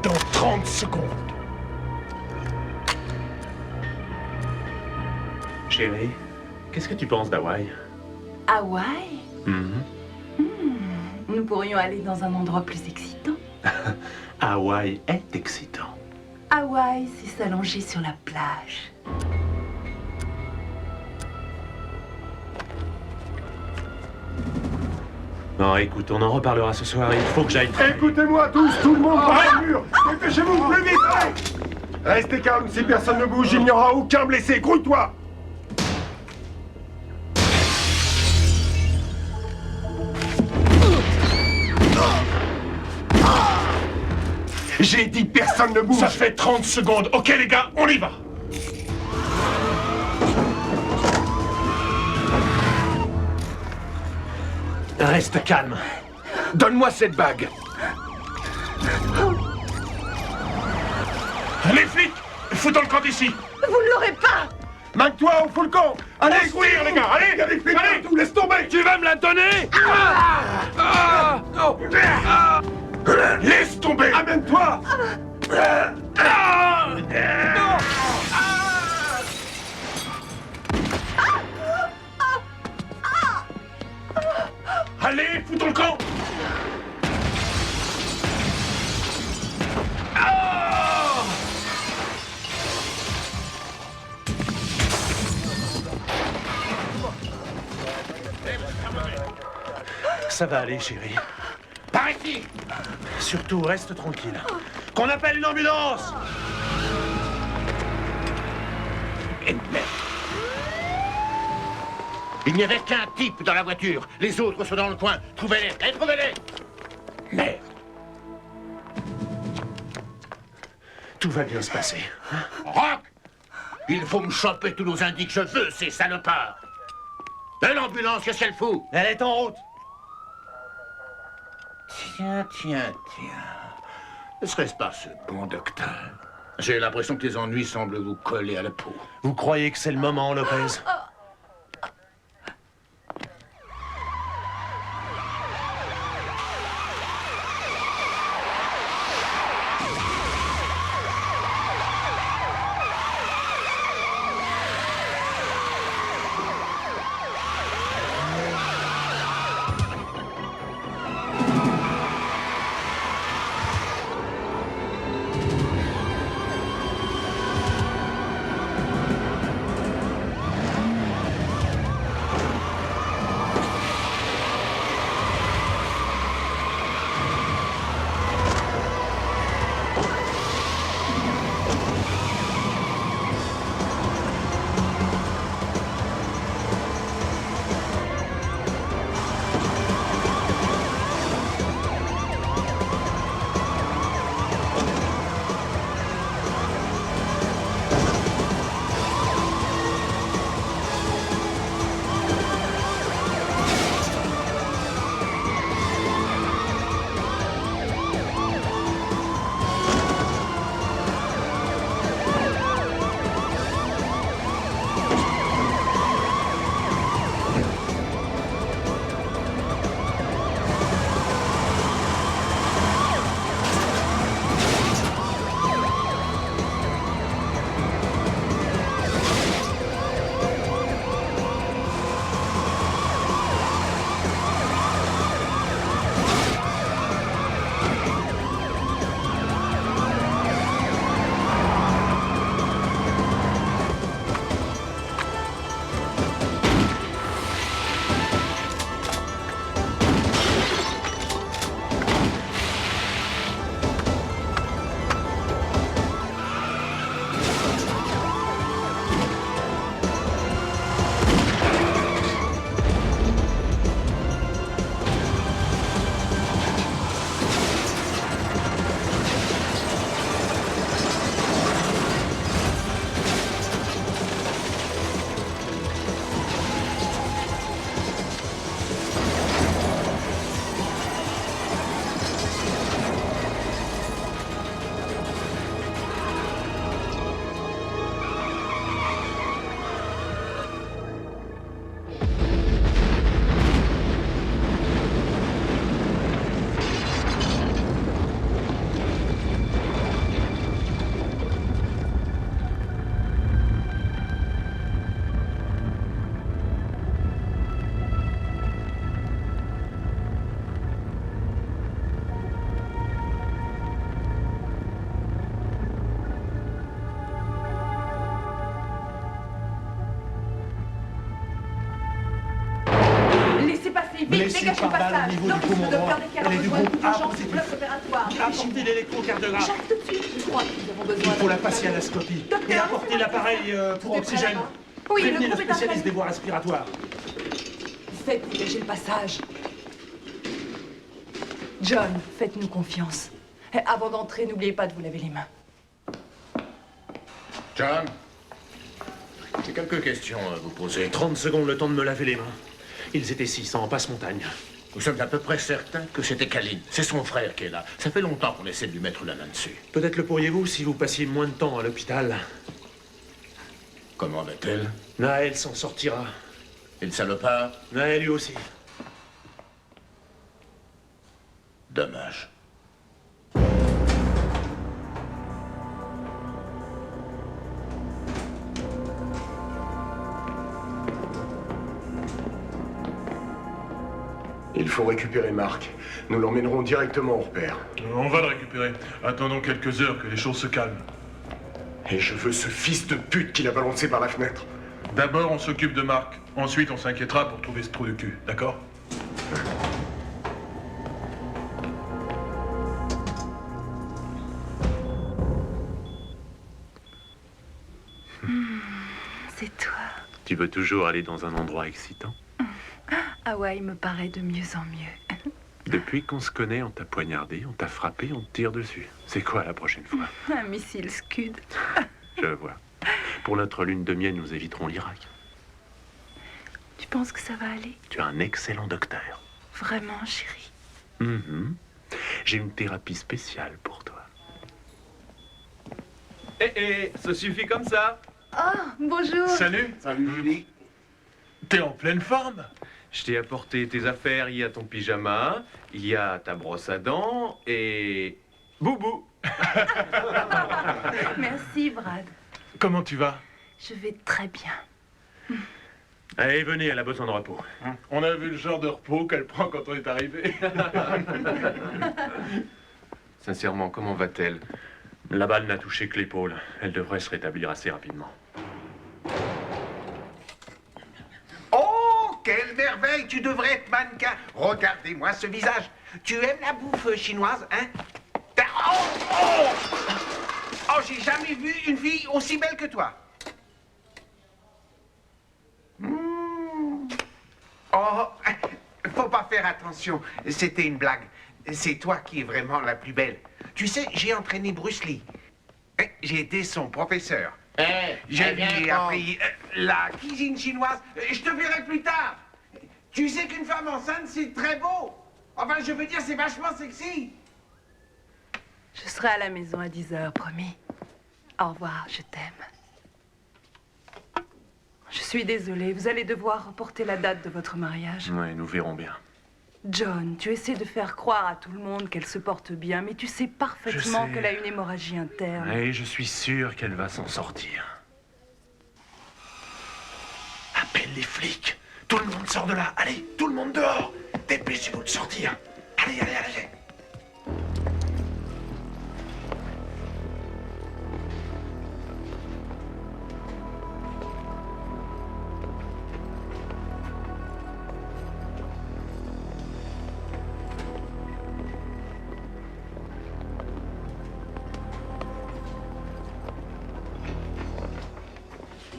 dans 30 secondes. Chérie, qu'est-ce que tu penses d'Hawaï? Hawaï? Mhm. Nous pourrions aller dans un endroit plus excitant. Hawaï est excitant. Hawaï, c'est s'allonger sur la plage. Non, écoute, on en reparlera ce soir. Il faut que j'aille. Écoutez-moi tous, tout le monde par le mur. Dépêchez-vous, plus vite, allez. Restez calme, si personne ne bouge, il n'y aura aucun blessé. Grouille-toi. J'ai dit personne ne bouge. Ça fait 30 secondes. Ok les gars, on y va. Reste calme. Donne-moi cette bague. Les flics, foutons le camp d'ici. Vous ne l'aurez pas! Magne-toi, on fout le camp. Allez, Courir les gars, allez. Il y a des flics Allez. partout, laisse tomber. Tu vas me la donner. Laisse tomber. Amène-toi. Allez, foutons le camp. Ça va aller, chérie. Par ici. Surtout, reste tranquille. Qu'on appelle une ambulance! Et merde. Il n'y avait qu'un type dans la voiture. Les autres sont dans le coin. Trouvez-les. Trouvez-les. Merde. Tout va bien se passer. Rock! Il faut me choper tous nos indices. Je veux ces salopards. Et l'ambulance, qu'est-ce qu'elle fout? Elle est en route. Tiens. Ne serait-ce pas ce bon docteur? J'ai l'impression que les ennuis semblent vous coller à la peau. Vous croyez que c'est le moment, Lopez? blessure Dégagez par le balle au passage. niveau du D'office, poumon le droit. docteur Descartes Elle est a du besoin groupe d'une A urgence positif. bloc opératoire. Apportez l'électrocardiogramme. J'arrive tout de suite. Je crois que nous avons besoin Il faut la d'un- patianoscopie. Docteur, Et apportez l'appareil pour Vous êtes oxygène. prêt là-bas? Oui, le Prévenez le groupe est spécialiste installé. des voies respiratoires. Faites dégager le passage. John, faites-nous confiance. Et avant d'entrer, n'oubliez pas de vous laver les mains. John, j'ai quelques questions à vous poser. 30 secondes, le temps de me laver les mains. Ils étaient 600 en passe-montagne. Nous sommes à peu près certains que c'était Khalid. C'est son frère qui est là. Ça fait longtemps qu'on essaie de lui mettre la main dessus. Peut-être le pourriez-vous si vous passiez moins de temps à l'hôpital. Comment va-t-elle? Naël s'en sortira. Et le salopard? Naël lui aussi. Dommage. Il faut récupérer Marc. Nous l'emmènerons directement au repère. On va le récupérer. Attendons quelques heures que les choses se calment. Et je veux ce fils de pute qui l'a balancé par la fenêtre. D'abord, on s'occupe de Marc. Ensuite, on s'inquiétera pour trouver ce trou de cul. D'accord? C'est toi. Tu veux toujours aller dans un endroit excitant? Hawaï me paraît de mieux en mieux. Depuis qu'on se connaît, on t'a poignardé, on t'a frappé, on te tire dessus. C'est quoi la prochaine fois? Un missile Scud. Je vois. Pour notre lune de miel, nous éviterons l'Irak. Tu penses que ça va aller? Tu as un excellent docteur. Vraiment, chérie? J'ai une thérapie spéciale pour toi. Ça suffit comme ça. Oh, bonjour. Salut! Salut, Julie. T'es en pleine forme? Je t'ai apporté tes affaires, il y a ton pyjama, il y a ta brosse à dents et... Boubou. Merci, Brad. Comment tu vas? Je vais très bien. Allez, venez, elle a besoin de repos. On a vu le genre de repos qu'elle prend quand on est arrivé. Sincèrement, comment va-t-elle? La balle n'a touché que l'épaule. Elle devrait se rétablir assez rapidement. Oh, quelle merveille! Tu devrais être mannequin. Regardez-moi ce visage. Tu aimes la bouffe chinoise, hein? Oh, oh! Oh, j'ai jamais vu une fille aussi belle que toi. Oh, faut pas faire attention. C'était une blague. C'est toi qui es vraiment la plus belle. Tu sais, j'ai entraîné Bruce Lee. J'ai été son professeur. Je lui ai appris la cuisine chinoise. Je te verrai plus tard. Tu sais qu'une femme enceinte, c'est très beau. Enfin, je veux dire, c'est vachement sexy. Je serai à la maison à 10h, promis. Au revoir, je t'aime. Je suis désolée, vous allez devoir reporter la date de votre mariage. Ouais, nous verrons bien. John, tu essaies de faire croire à tout le monde qu'elle se porte bien, mais tu sais parfaitement Je sais. qu'elle a une hémorragie interne. Et je suis sûr qu'elle va s'en sortir. Appelle les flics. Tout le monde sort de là. Allez, tout le monde dehors. Dépêchez-vous de sortir. Allez, allez, allez.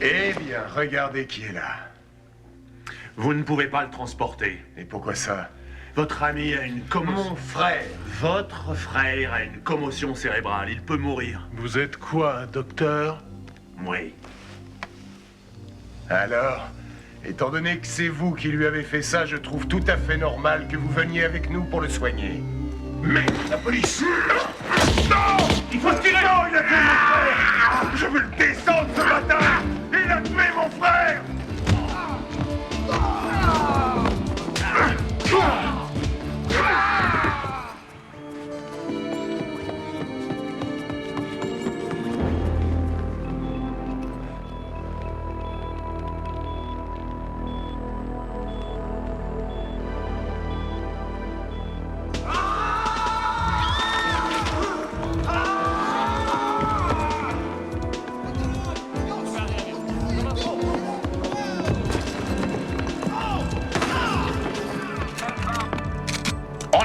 Eh bien, regardez qui est là. Vous ne pouvez pas le transporter. Et pourquoi ça? Votre ami a une commotion. Mon frère! Votre frère a une commotion cérébrale. Il peut mourir. Vous êtes quoi, un docteur? Oui. Alors, étant donné que c'est vous qui lui avez fait ça, je trouve tout à fait normal que vous veniez avec nous pour le soigner. Mais la police! Non! Il faut tirer! Non, il a tué mon frère! Je veux le descendre, ce bâtard! Il a tué mon frère!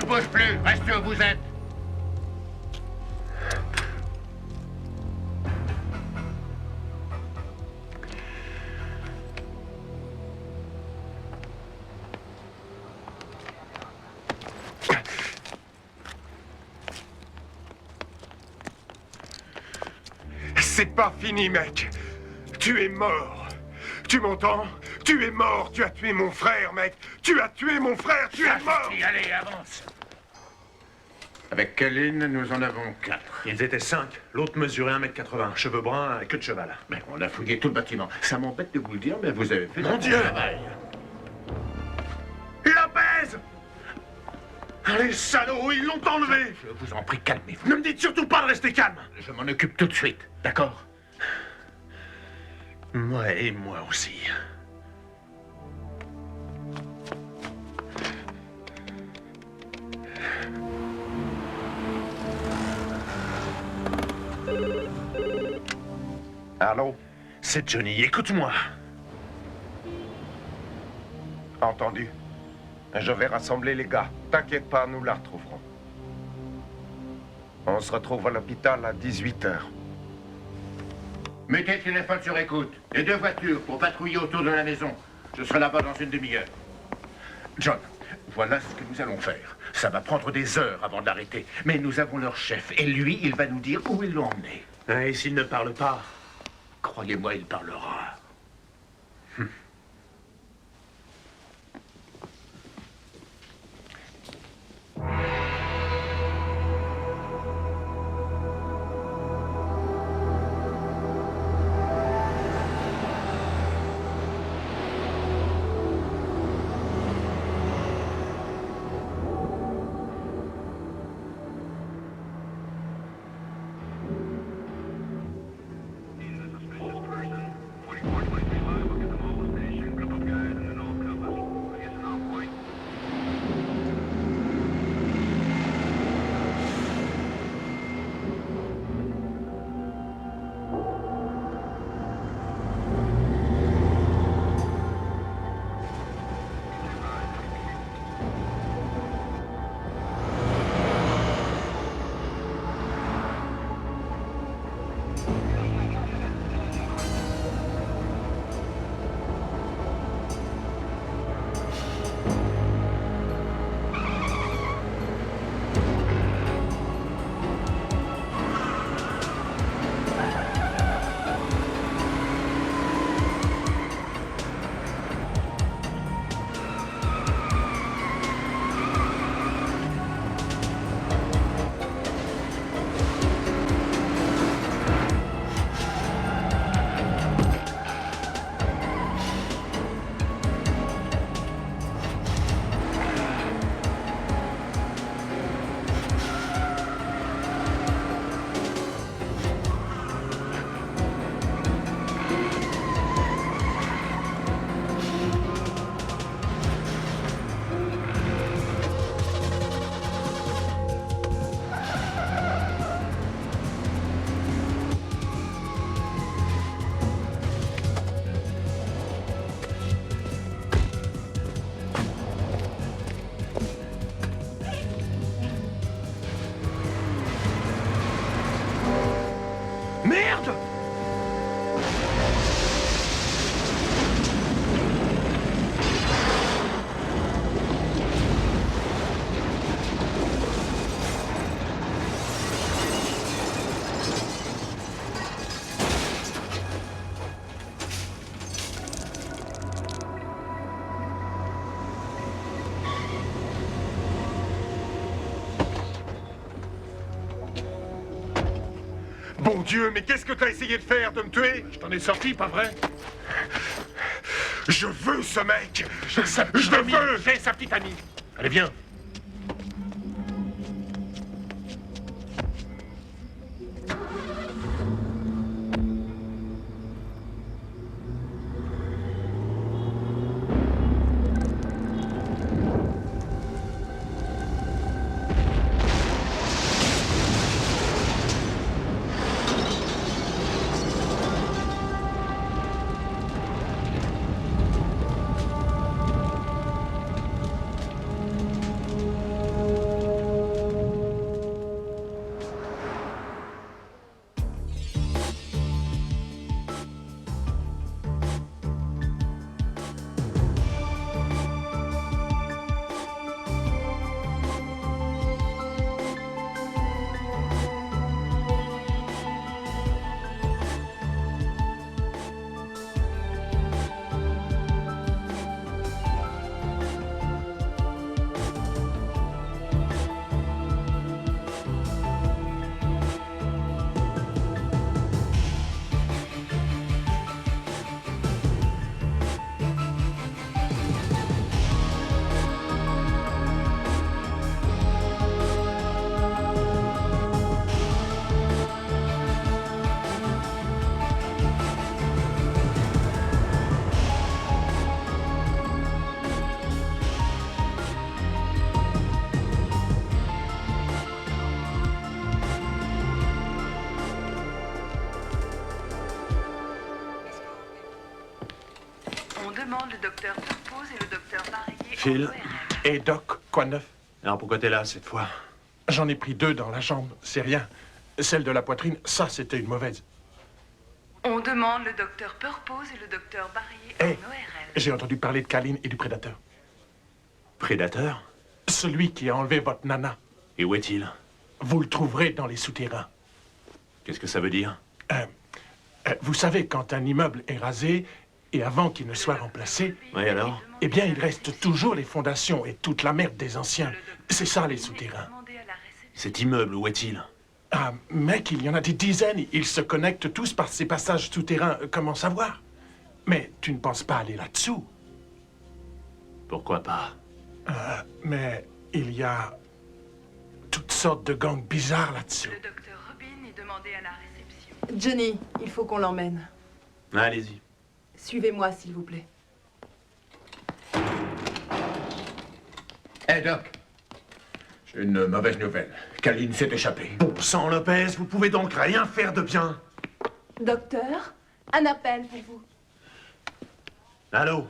ne bouge plus. Restez où vous êtes. C'est pas fini, mec. Tu es mort. Tu m'entends? Tu es mort. Tu as tué mon frère, mec. Tu as tué mon frère. Tu es mort. Allez, avance. Avec Colin, nous en avons 4. Ils étaient 5. L'autre mesurait 1m80, cheveux bruns et queue de cheval. Mais on a fouillé tout le bâtiment. Ça m'embête de vous le dire, mais vous avez fait Mon un Dieu! bon travail. Lopez! Les salauds, ils l'ont enlevé! Je vous en prie, calmez-vous. Ne me dites surtout pas de rester calme! Je m'en occupe tout de suite, d'accord? Ouais, et moi aussi. Allô? C'est Johnny, écoute-moi. Entendu. Je vais rassembler les gars. T'inquiète pas, nous la retrouverons. On se retrouve à l'hôpital à 18h. Mettez le téléphone sur écoute. Et 2 voitures pour patrouiller autour de la maison. Je serai là-bas dans une demi-heure. John, voilà ce que nous allons faire. Ça va prendre des heures avant de l'arrêter. Mais nous avons leur chef. Et lui, il va nous dire où ils l'ont emmené. Et s'il ne parle pas? Croyez-moi, il parlera. Merde! Bon Dieu, mais qu'est-ce que t'as essayé de faire? De me tuer? Je t'en ai sorti, pas vrai? Je veux ce mec! Je le Amie. veux! J'ai sa petite amie. Allez, viens. docteur Purpose et le docteur Barrier. Phil. Et Doc, quoi de neuf? Alors pourquoi t'es là cette fois? J'en ai pris 2 dans la jambe, c'est rien. Celle de la poitrine, ça, c'était une mauvaise. On demande le docteur Purpose et le docteur Barrier Hé, en ORL. j'ai entendu parler de Kaline et du prédateur. Prédateur? Celui qui a enlevé votre nana. Et où est-il? Vous le trouverez dans les souterrains. Qu'est-ce que ça veut dire? Vous savez, quand un immeuble est rasé, et avant qu'il ne soit remplacé, Oui, alors? eh bien, il reste toujours les fondations et toute la merde des anciens. C'est ça, les souterrains. Cet immeuble, où est-il? Ah, mec, il y en a des dizaines. Ils se connectent tous par ces passages souterrains. Comment savoir? Mais tu ne penses pas aller là-dessous. Pourquoi pas? Mais il y a toutes sortes de gangs bizarres là-dessous. Le docteur Robin est demandé à la réception. Johnny, il faut qu'on l'emmène. Allez-y. Suivez-moi, s'il vous plaît. Hé, Doc. J'ai une mauvaise nouvelle. Kaline s'est échappée. Bon sang, Lopez, vous pouvez donc rien faire de bien. Docteur, un appel pour vous. Allô?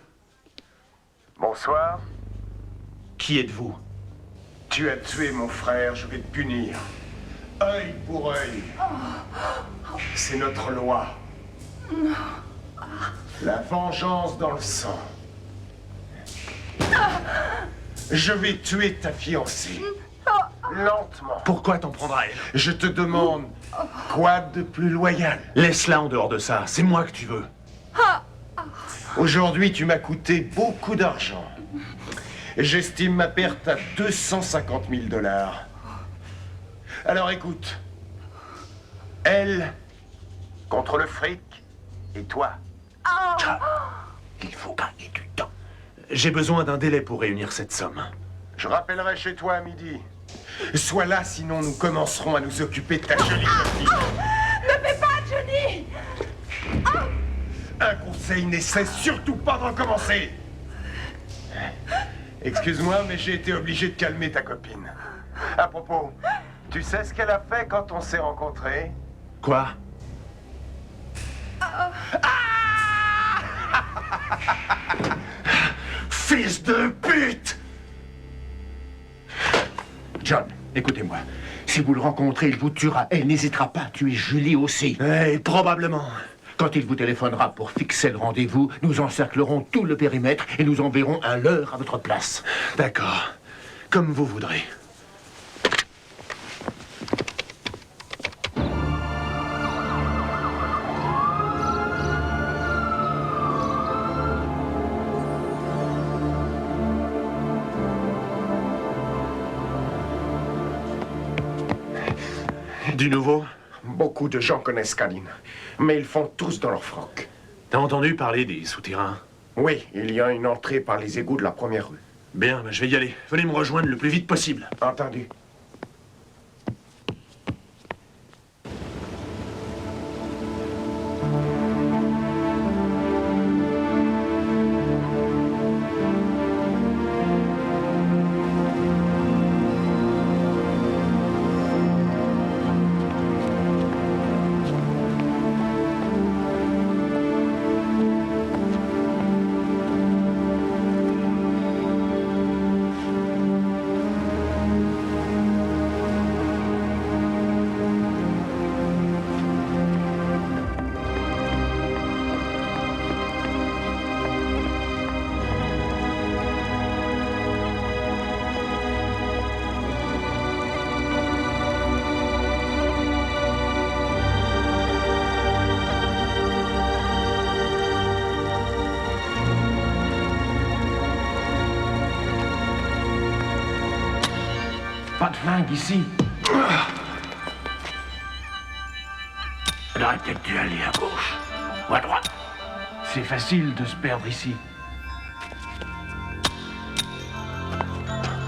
Bonsoir. Qui êtes-vous? Tu as tué mon frère, je vais te punir. Œil pour œil. C'est notre loi. La vengeance dans le sang. Je vais tuer ta fiancée. Lentement. Pourquoi t'en prendras elle? Je te demande, quoi de plus loyal? Laisse-la en dehors de ça, c'est moi que tu veux. Aujourd'hui, tu m'as coûté beaucoup d'argent. J'estime ma perte à 250 000 $. Alors écoute. Elle contre le fric et toi. Il faut gagner du temps. J'ai besoin d'un délai pour réunir cette somme. Je rappellerai chez toi à midi. Sois là, sinon nous commencerons à nous occuper de ta jolie copine. Ne fais pas, Johnny! Un conseil n'essaie surtout pas d'en commencer. Excuse-moi, mais j'ai été obligé de calmer ta copine. À propos, tu sais ce qu'elle a fait quand on s'est rencontrés? Quoi? Fils de pute! John, écoutez-moi. Si vous le rencontrez, il vous tuera. Elle n'hésitera pas à tuer Julie aussi. Probablement. Quand il vous téléphonera pour fixer le rendez-vous, nous encerclerons tout le périmètre et nous enverrons un leurre à votre place. D'accord. Comme vous voudrez. Du nouveau? Beaucoup de gens connaissent Kaline, mais ils font tous dans leur froc. T'as entendu parler des souterrains? Oui, il y a une entrée par les égouts de la première rue. Bien, je vais y aller. Venez me rejoindre le plus vite possible. Entendu. Pas de flingue ici. On aurait peut-être dû aller à gauche ou à droite. C'est facile de se perdre ici.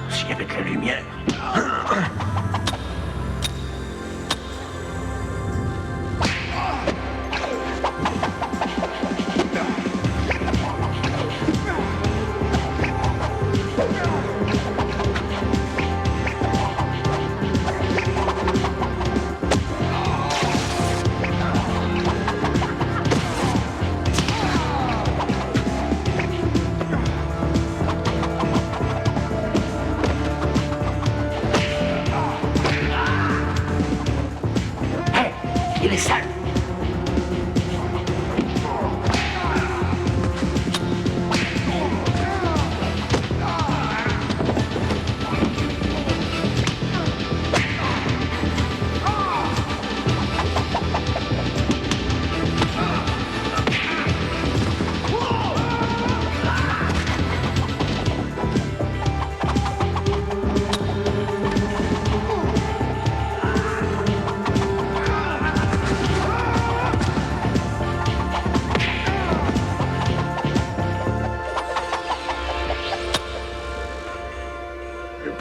S'il y avait de la lumière.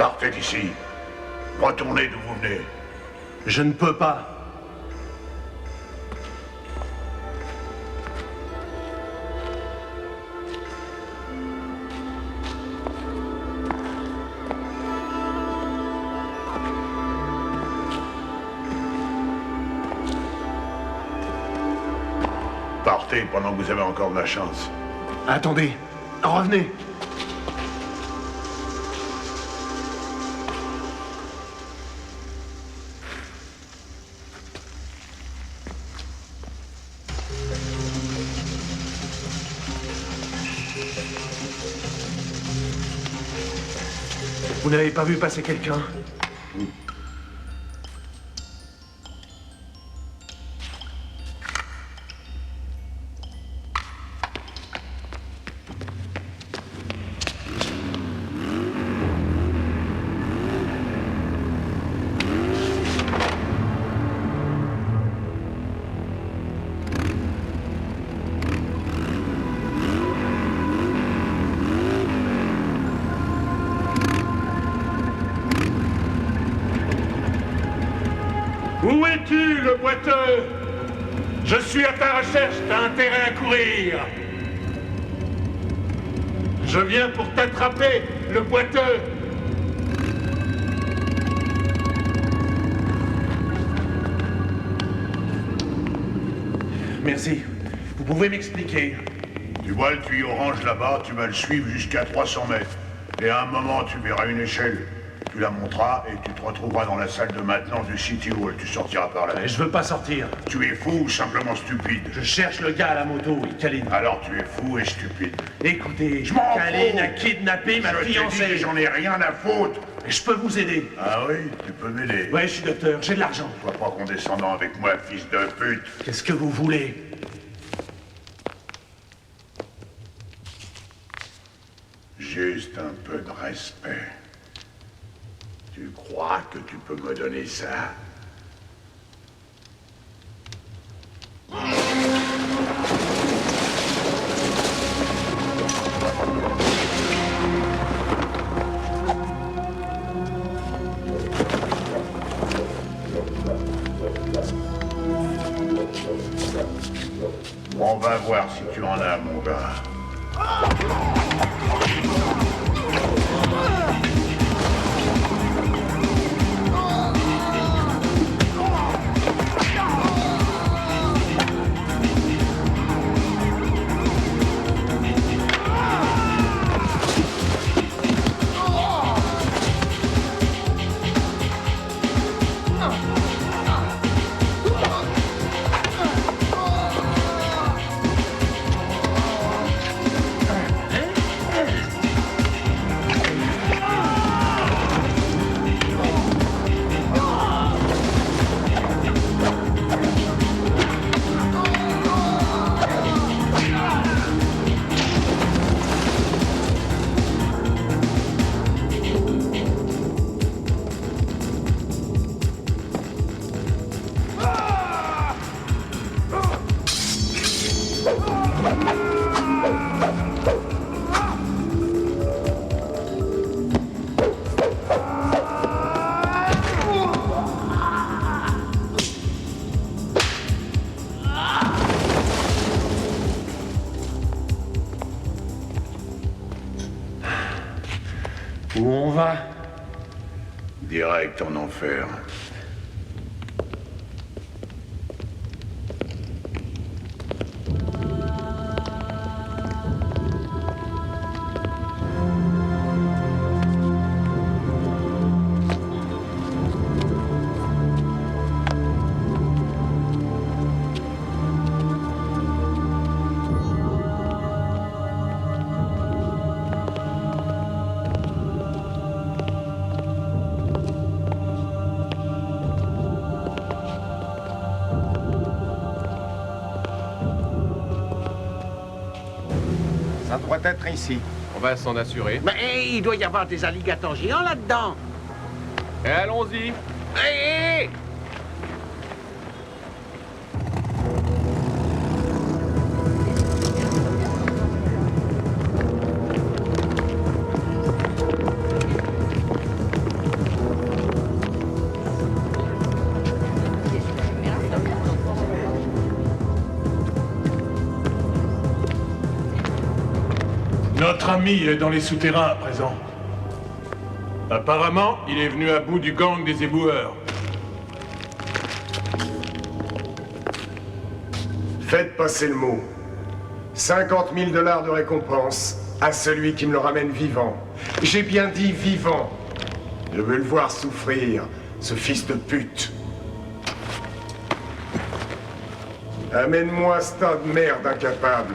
Partez d'ici. Retournez d'où vous venez. Je ne peux pas. Partez pendant que vous avez encore de la chance. Attendez, revenez. Vous n'avez pas vu passer quelqu'un? Où es-tu, le boiteux? Je suis à ta recherche, t'as intérêt à courir. Je viens pour t'attraper, le boiteux. Merci. Vous pouvez m'expliquer? Tu vois le tuyau orange là-bas, tu vas le suivre jusqu'à 300 mètres. Et à un moment, tu verras une échelle. Tu la monteras et tu te retrouveras dans la salle de maintenance du City Hall. Tu sortiras par là. Mais je veux pas sortir. Tu es fou ou simplement stupide? Je cherche le gars à la moto, oui, Kaline. Alors tu es fou et stupide. Écoutez, Je m'en Kaline fous. a kidnappé ma Je t'ai dit fiancée. que j'en ai rien à foutre. Et je peux vous aider. Ah oui, tu peux m'aider. Ouais, je suis docteur, j'ai de l'argent. Sois pas condescendant avec moi, fils de pute. Qu'est-ce que vous voulez? Juste un peu de respect. Tu crois que tu peux me donner ça? On va voir si tu en as, mon gars. Où on va? Direct en enfer. Ça doit être ici. On va s'en assurer. Mais il doit y avoir des alligators géants là-dedans. Et allons-y. Hé, hé! Notre ami est dans les souterrains à présent. Apparemment, il est venu à bout du gang des éboueurs. Faites passer le mot. 50 000 $ de récompense à celui qui me le ramène vivant. J'ai bien dit vivant. Je veux le voir souffrir, ce fils de pute. Amène-moi ce tas de merde incapable.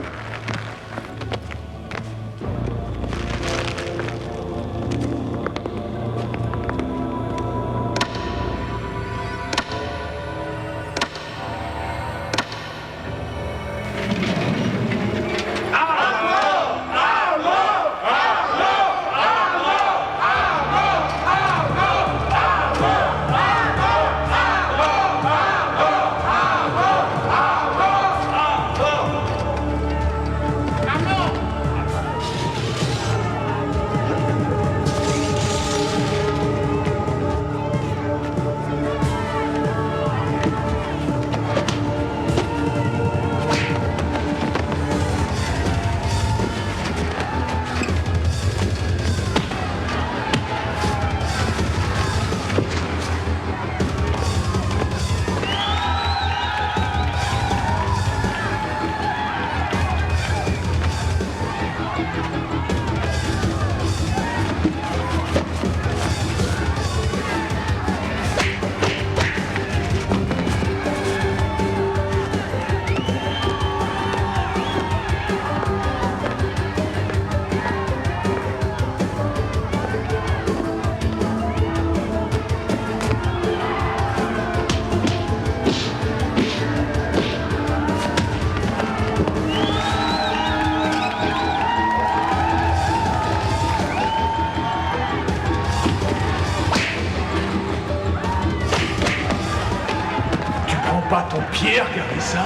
Pas ton pied, regardez ça.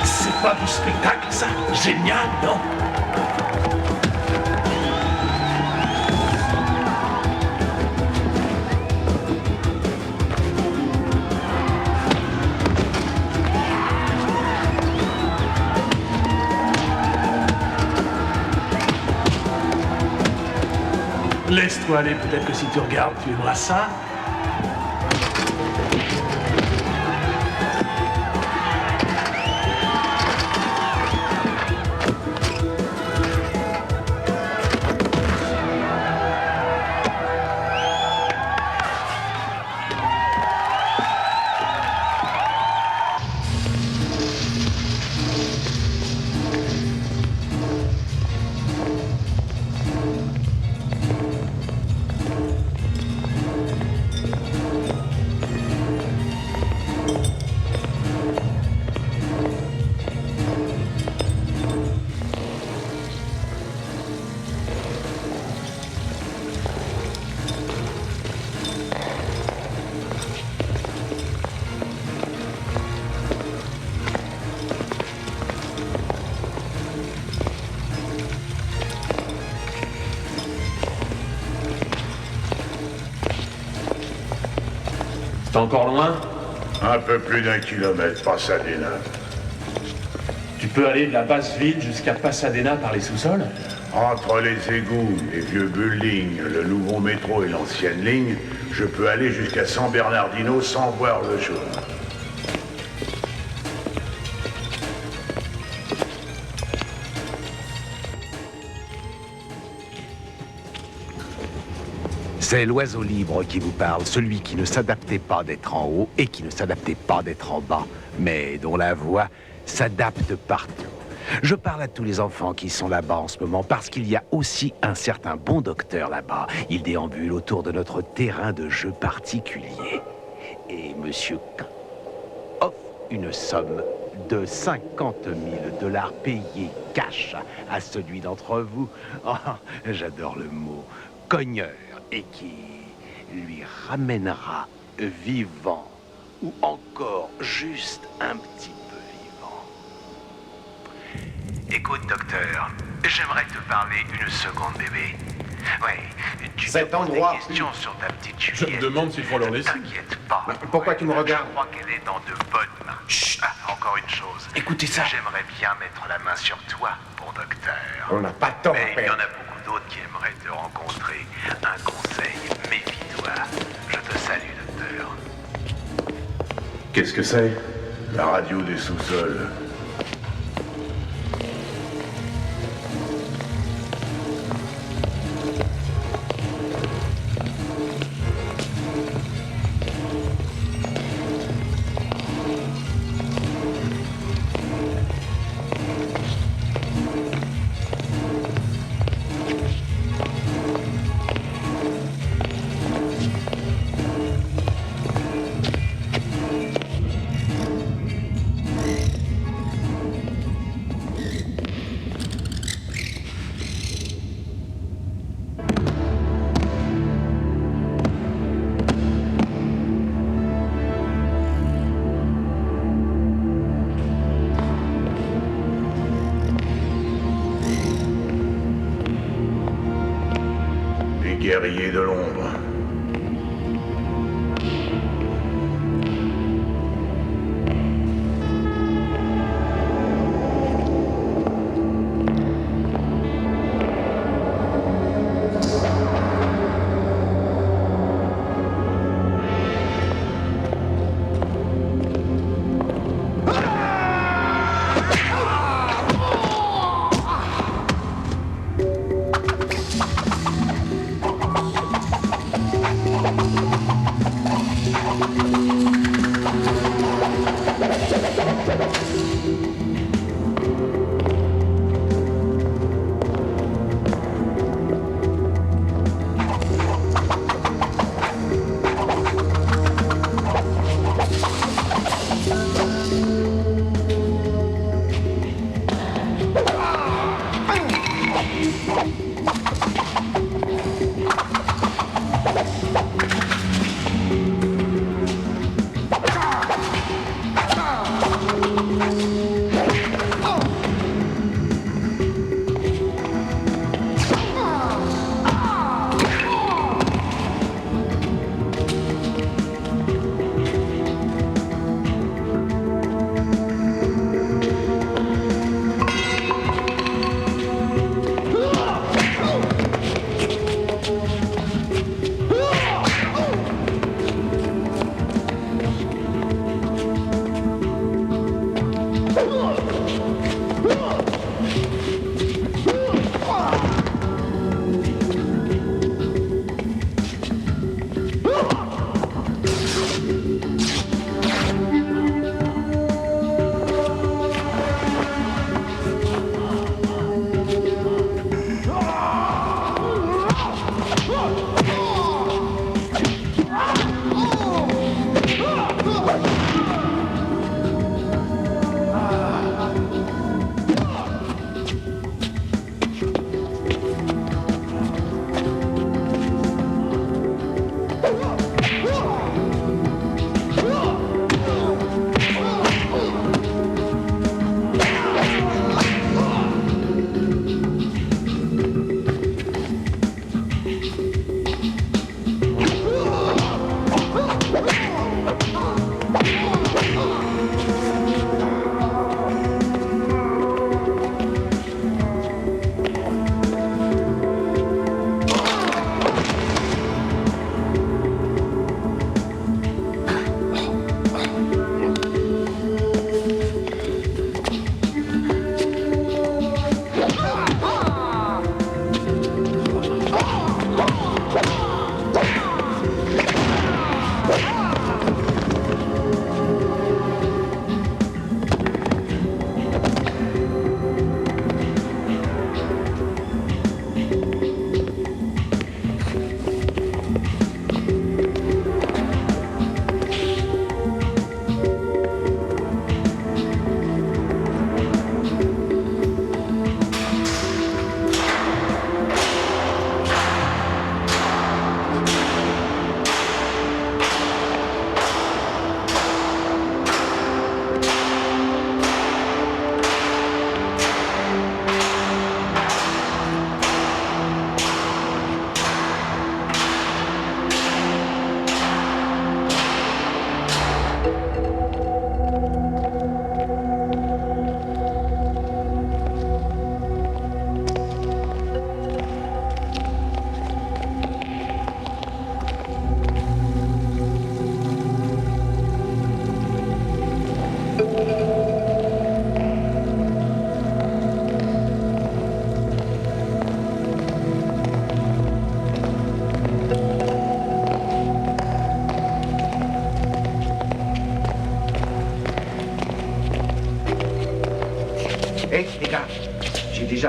C'est pas du spectacle, ça? Génial, non? Laisse-toi aller, peut-être que si tu regardes, tu aimeras ça. C'est encore loin? Un peu plus d'1 kilomètre, Pasadena. Tu peux aller de la base ville jusqu'à Pasadena par les sous-sols? Entre les égouts, les vieux buildings, le nouveau métro et l'ancienne ligne, je peux aller jusqu'à San Bernardino sans voir le jour. C'est l'oiseau libre qui vous parle, celui qui ne s'adaptait pas d'être en haut et qui ne s'adaptait pas d'être en bas, mais dont la voix s'adapte partout. Je parle à tous les enfants qui sont là-bas en ce moment parce qu'il y a aussi un certain bon docteur là-bas. Il déambule autour de notre terrain de jeu particulier. Et Monsieur K offre une somme de 50 000 $ payés cash à celui d'entre vous, oh, j'adore le mot, cogneur, et qui lui ramènera vivant ou encore juste un petit peu vivant. Écoute, docteur, j'aimerais te parler une seconde, bébé. Ouais, tu Cet te poses endroit des questions sur ta petite Je Juliette. me demande s'ils font leur laisser. T'inquiète pas. Pourquoi tu me regardes? Je crois qu'elle est dans de bonnes mains. Chut. Ah, encore une chose. Écoutez ça. J'aimerais bien mettre la main sur toi, pour docteur. On n'a pas de temps, Mais il y en père. a beaucoup d'autres qui aimeraient te rencontrer. Un conseil, méfie-toi. Je te salue, docteur. Qu'est-ce que c'est? La radio des sous-sols. Les guerriers de l'ombre.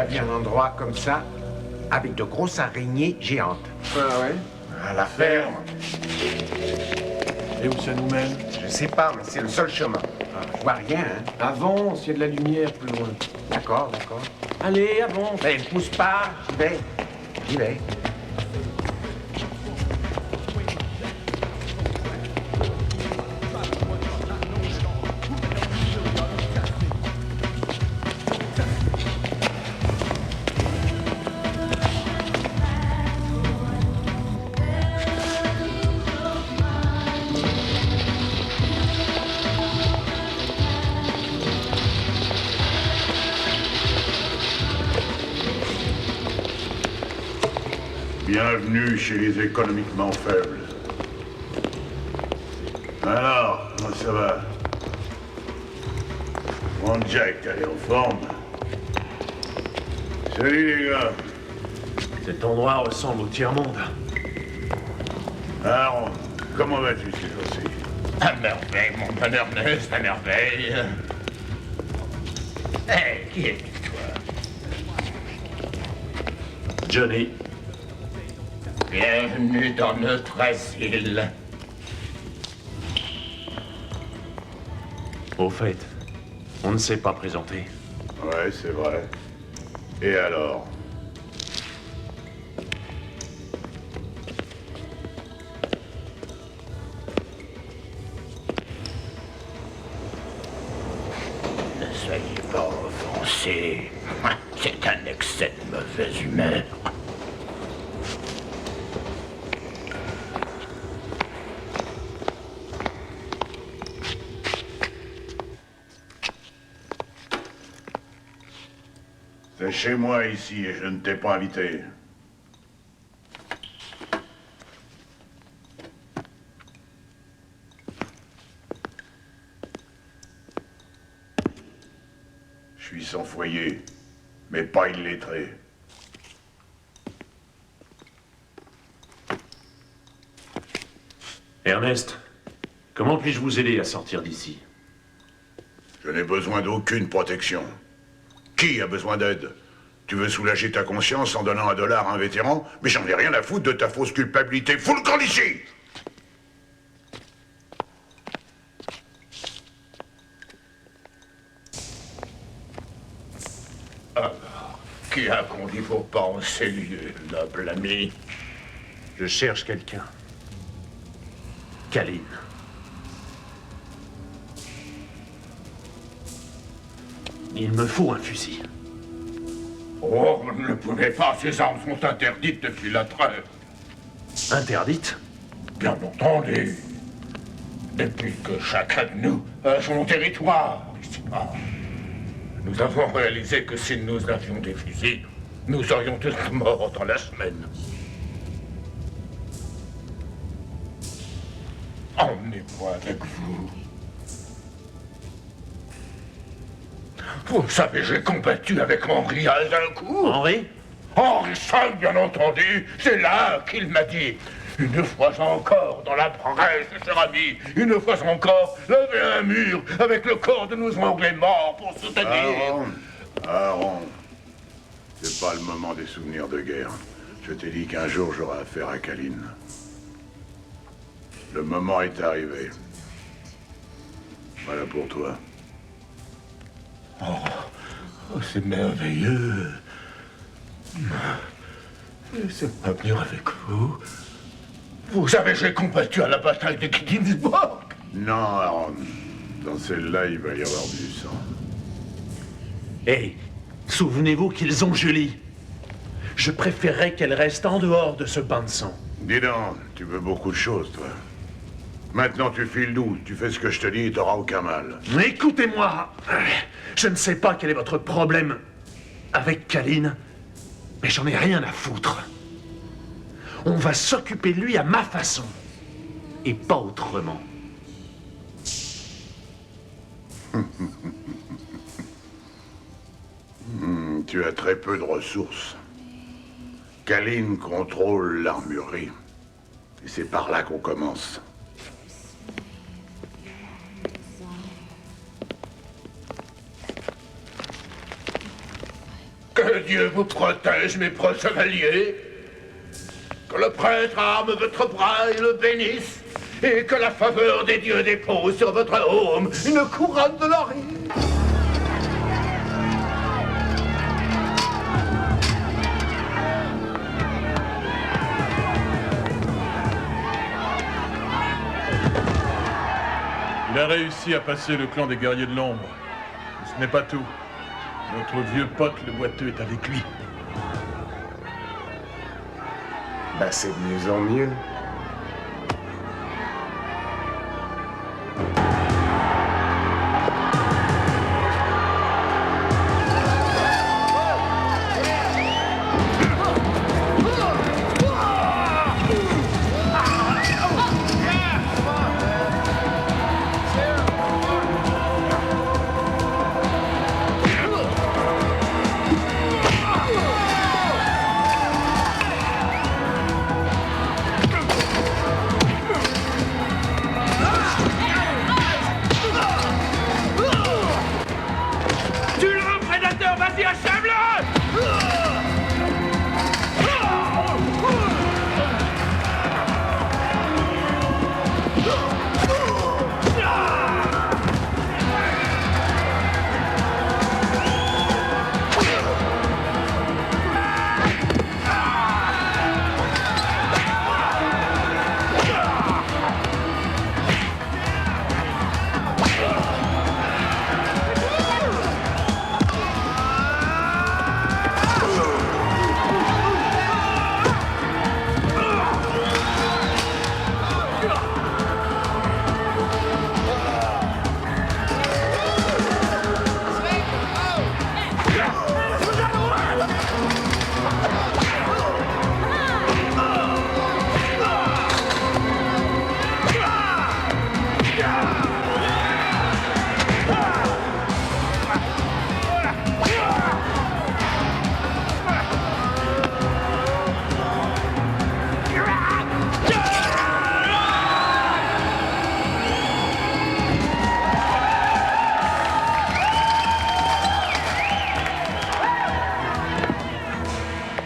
vu un endroit comme ça, avec de grosses araignées géantes. Ah ouais? À la ferme. Et où ça nous mène? Je sais pas, mais c'est le seul chemin. Je vois rien, hein. Avance, il y a de la lumière plus loin. D'accord, d'accord. Allez, avance. Mais pousse pas, j'y vais. J'y vais. Bienvenue chez les économiquement faibles. Alors, comment ça va? Mon Jack, t'es en forme? Salut les gars. Cet endroit ressemble au tiers-monde. Alors, comment vas-tu ces jours-ci? À merveille, mon bon Ernest, à merveille. Hé, qui es-tu, toi? Johnny. Bienvenue dans notre asile. Au fait, on ne s'est pas présenté. Ouais, c'est vrai. Et alors? Ne soyez pas offensés. C'est un excès de mauvaise humeur. C'est chez moi ici et je ne t'ai pas invité. Je suis sans foyer, mais pas illettré. Ernest, comment puis-je vous aider à sortir d'ici? Je n'ai besoin d'aucune protection. Qui a besoin d'aide? Tu veux soulager ta conscience en donnant $1 à un vétéran? Mais j'en ai rien à foutre de ta fausse culpabilité. Fous le camp d'ici! Alors, qui a conduit vos pas en ces lieux, noble ami? Je cherche quelqu'un. Kaline. Il me faut un fusil. Oh, vous ne le pouvez pas, ces armes sont interdites depuis la trêve. Interdite? Bien entendu. Depuis que chacun de nous a son territoire, ici-bas, nous avons réalisé que si nous avions des fusils, nous serions tous morts dans la semaine. Emmenez-moi avec vous. Vous savez, j'ai combattu avec Henri Alzincourt. Henri? Henri V, bien entendu. C'est là qu'il m'a dit. Une fois encore, dans la presse, cher ami, une fois encore, lever un mur avec le corps de nos Anglais morts pour soutenir. Aaron, c'est pas le moment des souvenirs de guerre. Je t'ai dit qu'un jour j'aurai affaire à Kaline. Le moment est arrivé. Voilà pour toi. Oh, c'est merveilleux. Laissez-moi venir avec vous. Vous savez, j'ai combattu à la bataille de Gettysburg. Non, Aaron. Dans celle-là, il va y avoir du sang. Hé, souvenez-vous qu'ils ont Julie. Je préférerais qu'elle reste en dehors de ce bain de sang. Dis donc, tu veux beaucoup de choses, toi. Maintenant, tu files nous, tu fais ce que je te dis et t'auras aucun mal. Mais écoutez-moi, je ne sais pas quel est votre problème avec Kaline, mais j'en ai rien à foutre. On va s'occuper de lui à ma façon, et pas autrement. Tu as très peu de ressources. Kaline contrôle l'armurerie. Et c'est par là qu'on commence. Que Que Dieu vous protège, mes proches chevaliers. Que le prêtre arme votre bras et le bénisse. Et que la faveur des dieux dépose sur votre home une couronne de laurier. Il a réussi à passer le clan des guerriers de l'ombre. Mais ce n'est pas tout. Notre vieux pote, le boiteux, est avec lui. Bah, c'est de mieux en mieux.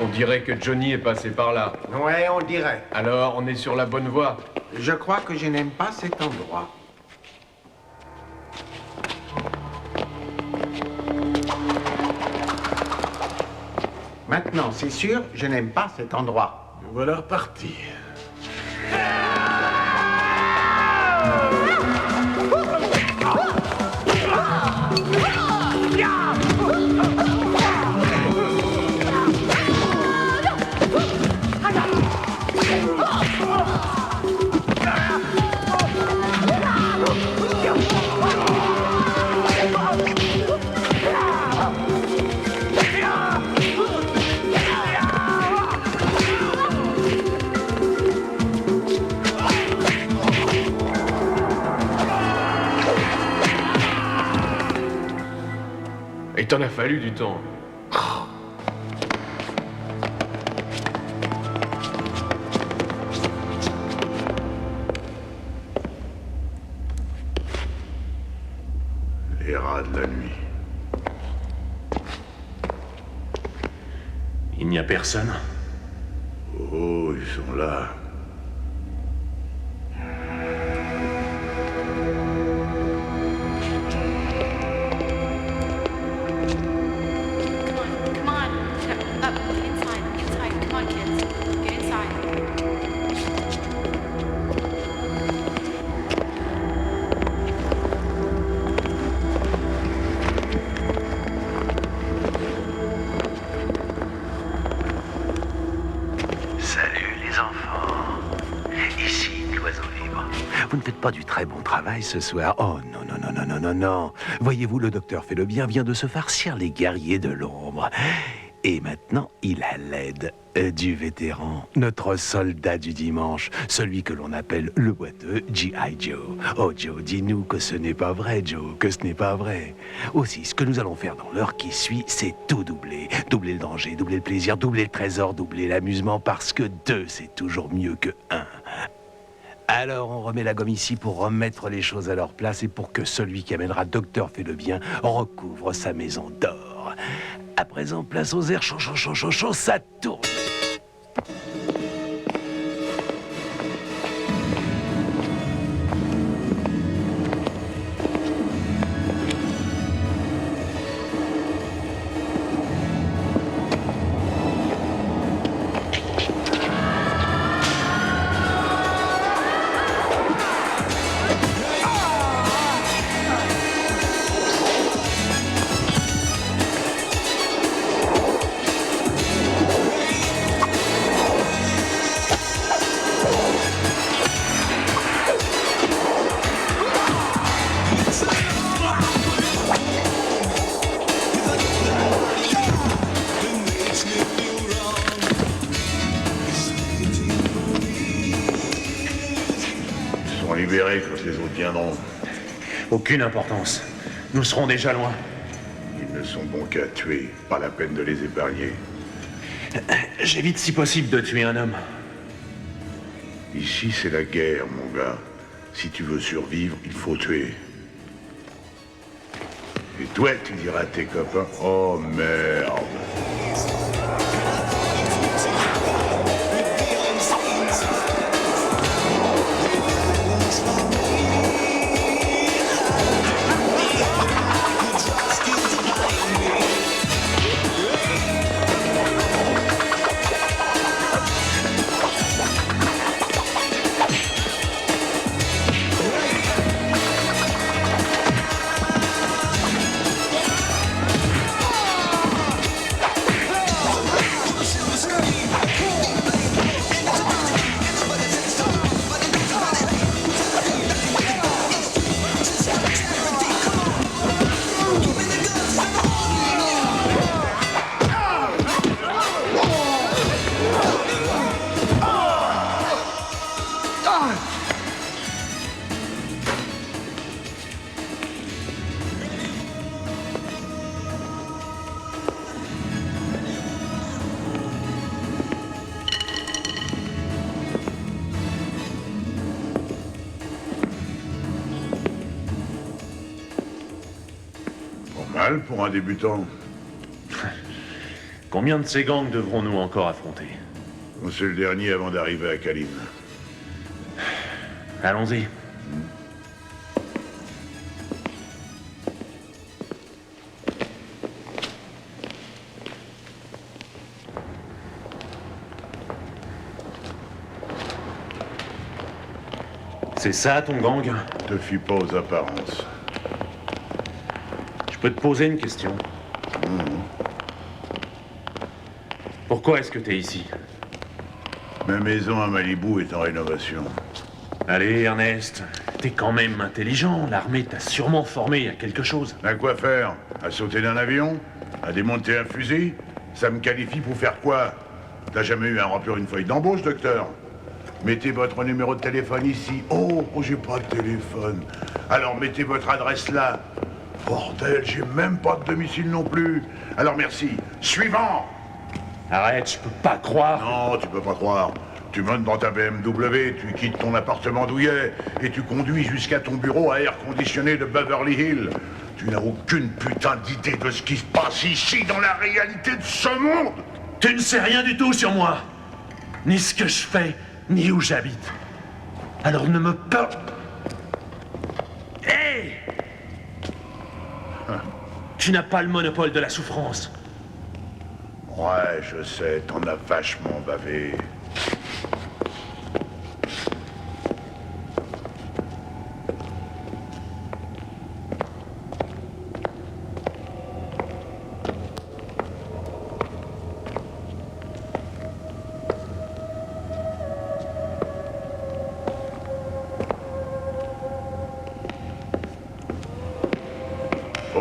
On dirait que Johnny est passé par là. Ouais, on dirait. Alors, on est sur la bonne voie. Je crois que je n'aime pas cet endroit. Maintenant, c'est sûr, je n'aime pas cet endroit. Nous voilà repartis. Et t'en as fallu du temps. Les rats de la nuit. Il n'y a personne. Oh, ils sont là. Vous ne faites pas du très bon travail ce soir. Oh non, non, non, non, non, non, non. Voyez-vous, le docteur Fait-le-Bien vient de se farcir les guerriers de l'ombre. Et maintenant, il a l'aide du vétéran, notre soldat du dimanche, celui que l'on appelle le boiteux G.I. Joe. Oh Joe, dis-nous que ce n'est pas vrai, Joe, que ce n'est pas vrai. Aussi, ce que nous allons faire dans l'heure qui suit, c'est tout doubler. Doubler le danger, doubler le plaisir, doubler le trésor, doubler l'amusement, parce que 2, c'est toujours mieux que 1. Alors, on remet la gomme ici pour remettre les choses à leur place et pour que celui qui amènera Docteur Fait-le-Bien recouvre sa maison d'or. À présent, place aux airs chaud, chaud, chaud, chaud, chaud, ça tourne. Libérés quand les autres viendront. Aucune importance. Nous serons déjà loin. Ils ne sont bons qu'à tuer, pas la peine de les épargner. J'évite si possible de tuer un homme. Ici, c'est la guerre, mon gars. Si tu veux survivre, il faut tuer. Et toi, tu diras à tes copains, oh merde. Mal pour un débutant. Combien de ces gangs devrons-nous encore affronter? C'est le dernier avant d'arriver à Kalin. Allons-y. C'est ça ton gang? Te fie pas aux apparences. Je peux te poser une question? Pourquoi est-ce que t'es ici? Ma maison à Malibu est en rénovation. Allez, Ernest, t'es quand même intelligent. L'armée t'a sûrement formé à quelque chose. À quoi faire? À sauter d'un avion? À démonter un fusil? Ça me qualifie pour faire quoi? T'as jamais eu à remplir une feuille d'embauche, docteur? Mettez votre numéro de téléphone ici. Oh, j'ai pas de téléphone. Alors mettez votre adresse là. Bordel, j'ai même pas de domicile non plus. Alors merci. Suivant! Arrête, je peux pas croire. Non, tu peux pas croire. Tu montes dans ta BMW, tu quittes ton appartement douillet et tu conduis jusqu'à ton bureau à air conditionné de Beverly Hills. Tu n'as aucune putain d'idée de ce qui se passe ici dans la réalité de ce monde. Tu ne sais rien du tout sur moi. Ni ce que je fais, ni où j'habite. Alors ne me parle... Hé! Tu n'as pas le monopole de la souffrance. Ouais, je sais, t'en as vachement bavé.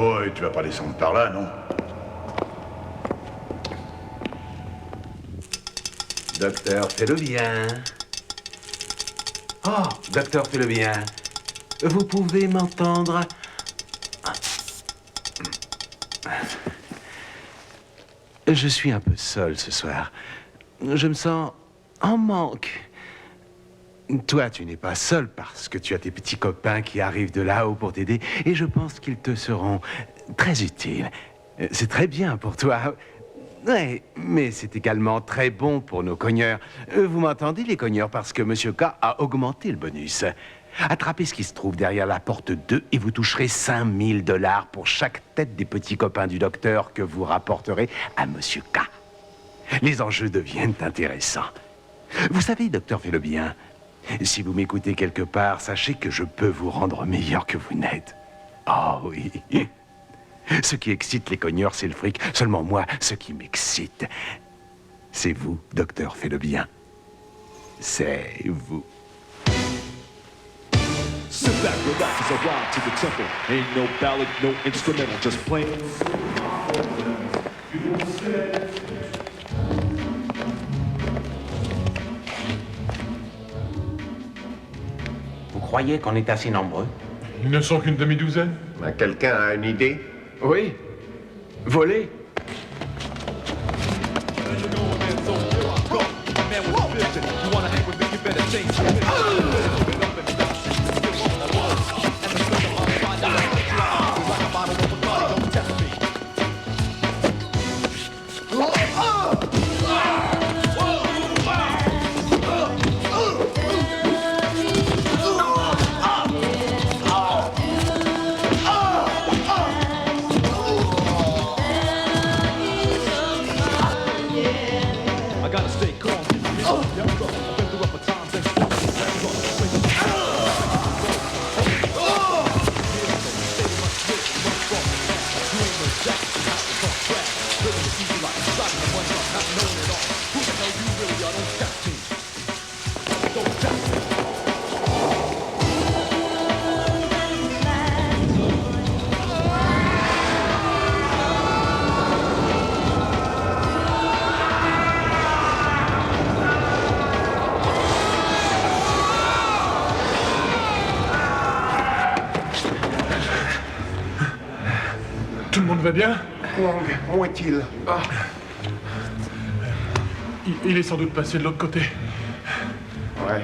Oh, et tu vas pas descendre par là, non? Docteur, fais-le bien. Oh, docteur, fais-le bien. Vous pouvez m'entendre? Je suis un peu seul ce soir. Je me sens en manque. Toi, tu n'es pas seul parce que tu as tes petits copains qui arrivent de là-haut pour t'aider et je pense qu'ils te seront très utiles. C'est très bien pour toi. Ouais, mais c'est également très bon pour nos cogneurs. Vous m'entendez, les cogneurs, parce que Monsieur K a augmenté le bonus. Attrapez ce qui se trouve derrière la porte 2 et vous toucherez 5000 $ pour chaque tête des petits copains du docteur que vous rapporterez à Monsieur K. Les enjeux deviennent intéressants. Vous savez, docteur fait le bien. Si vous m'écoutez quelque part, sachez que je peux vous rendre meilleur que vous n'êtes. Oh oui. Ce qui excite les cogneurs, c'est le fric. Seulement moi, ce qui m'excite, c'est vous, docteur fait le bien. C'est vous. Sit back, relax as I ride to the temple. Ain't no ballad, no instrumental, just plain. Vous croyez qu'on est assez nombreux? Ils ne sont qu'une demi-douzaine. Quelqu'un a une idée? Oui. Voler. I gotta stay calm. I've been through rougher times and Tout le monde va bien? Wong, où est-il? Il est sans doute passé de l'autre côté. Ouais.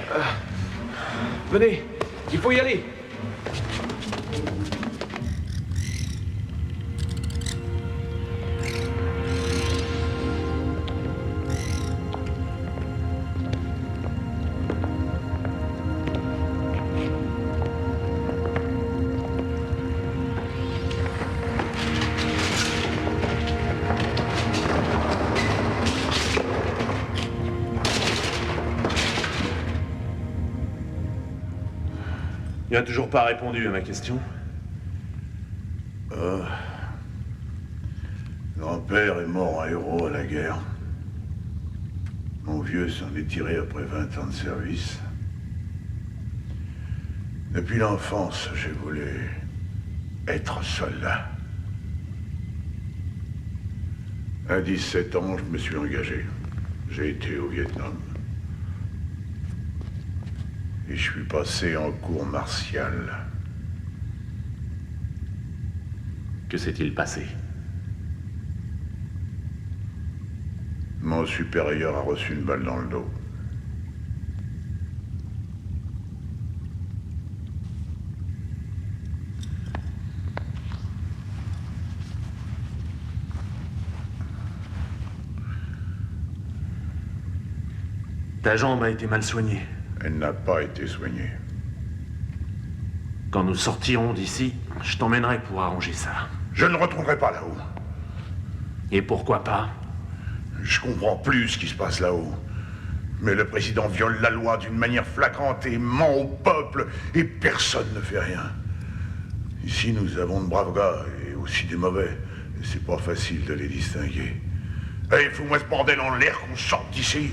Venez, il faut y aller. Il n'a toujours pas répondu à ma question. Grand-père est mort en héros à la guerre. Mon vieux s'en est tiré après 20 ans de service. Depuis l'enfance, j'ai voulu être soldat. À 17 ans, je me suis engagé. J'ai été au Vietnam. Et je suis passé en cour martiale. Que s'est-il passé? Mon supérieur a reçu une balle dans le dos. Ta jambe a été mal soignée. Elle n'a pas été soignée. Quand nous sortirons d'ici, je t'emmènerai pour arranger ça. Je ne le retrouverai pas là-haut. Et pourquoi pas? Je comprends plus ce qui se passe là-haut. Mais le président viole la loi d'une manière flagrante et ment au peuple, et personne ne fait rien. Ici, nous avons de braves gars, et aussi des mauvais. Et c'est pas facile de les distinguer. Allez, fous-moi ce bordel en l'air qu'on sorte d'ici.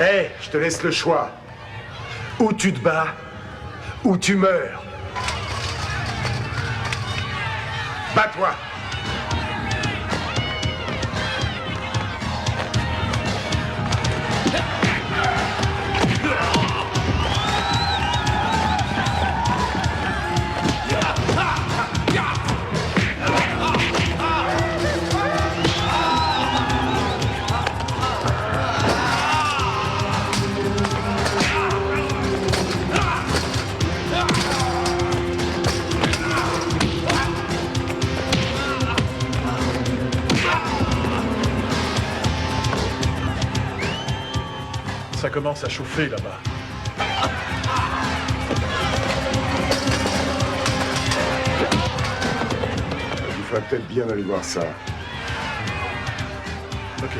Hé, je te laisse le choix. Ou tu te bats, ou tu meurs. Bats-toi. Ça commence à chauffer là-bas. Il ferait peut-être bien d'aller voir ça. Ok.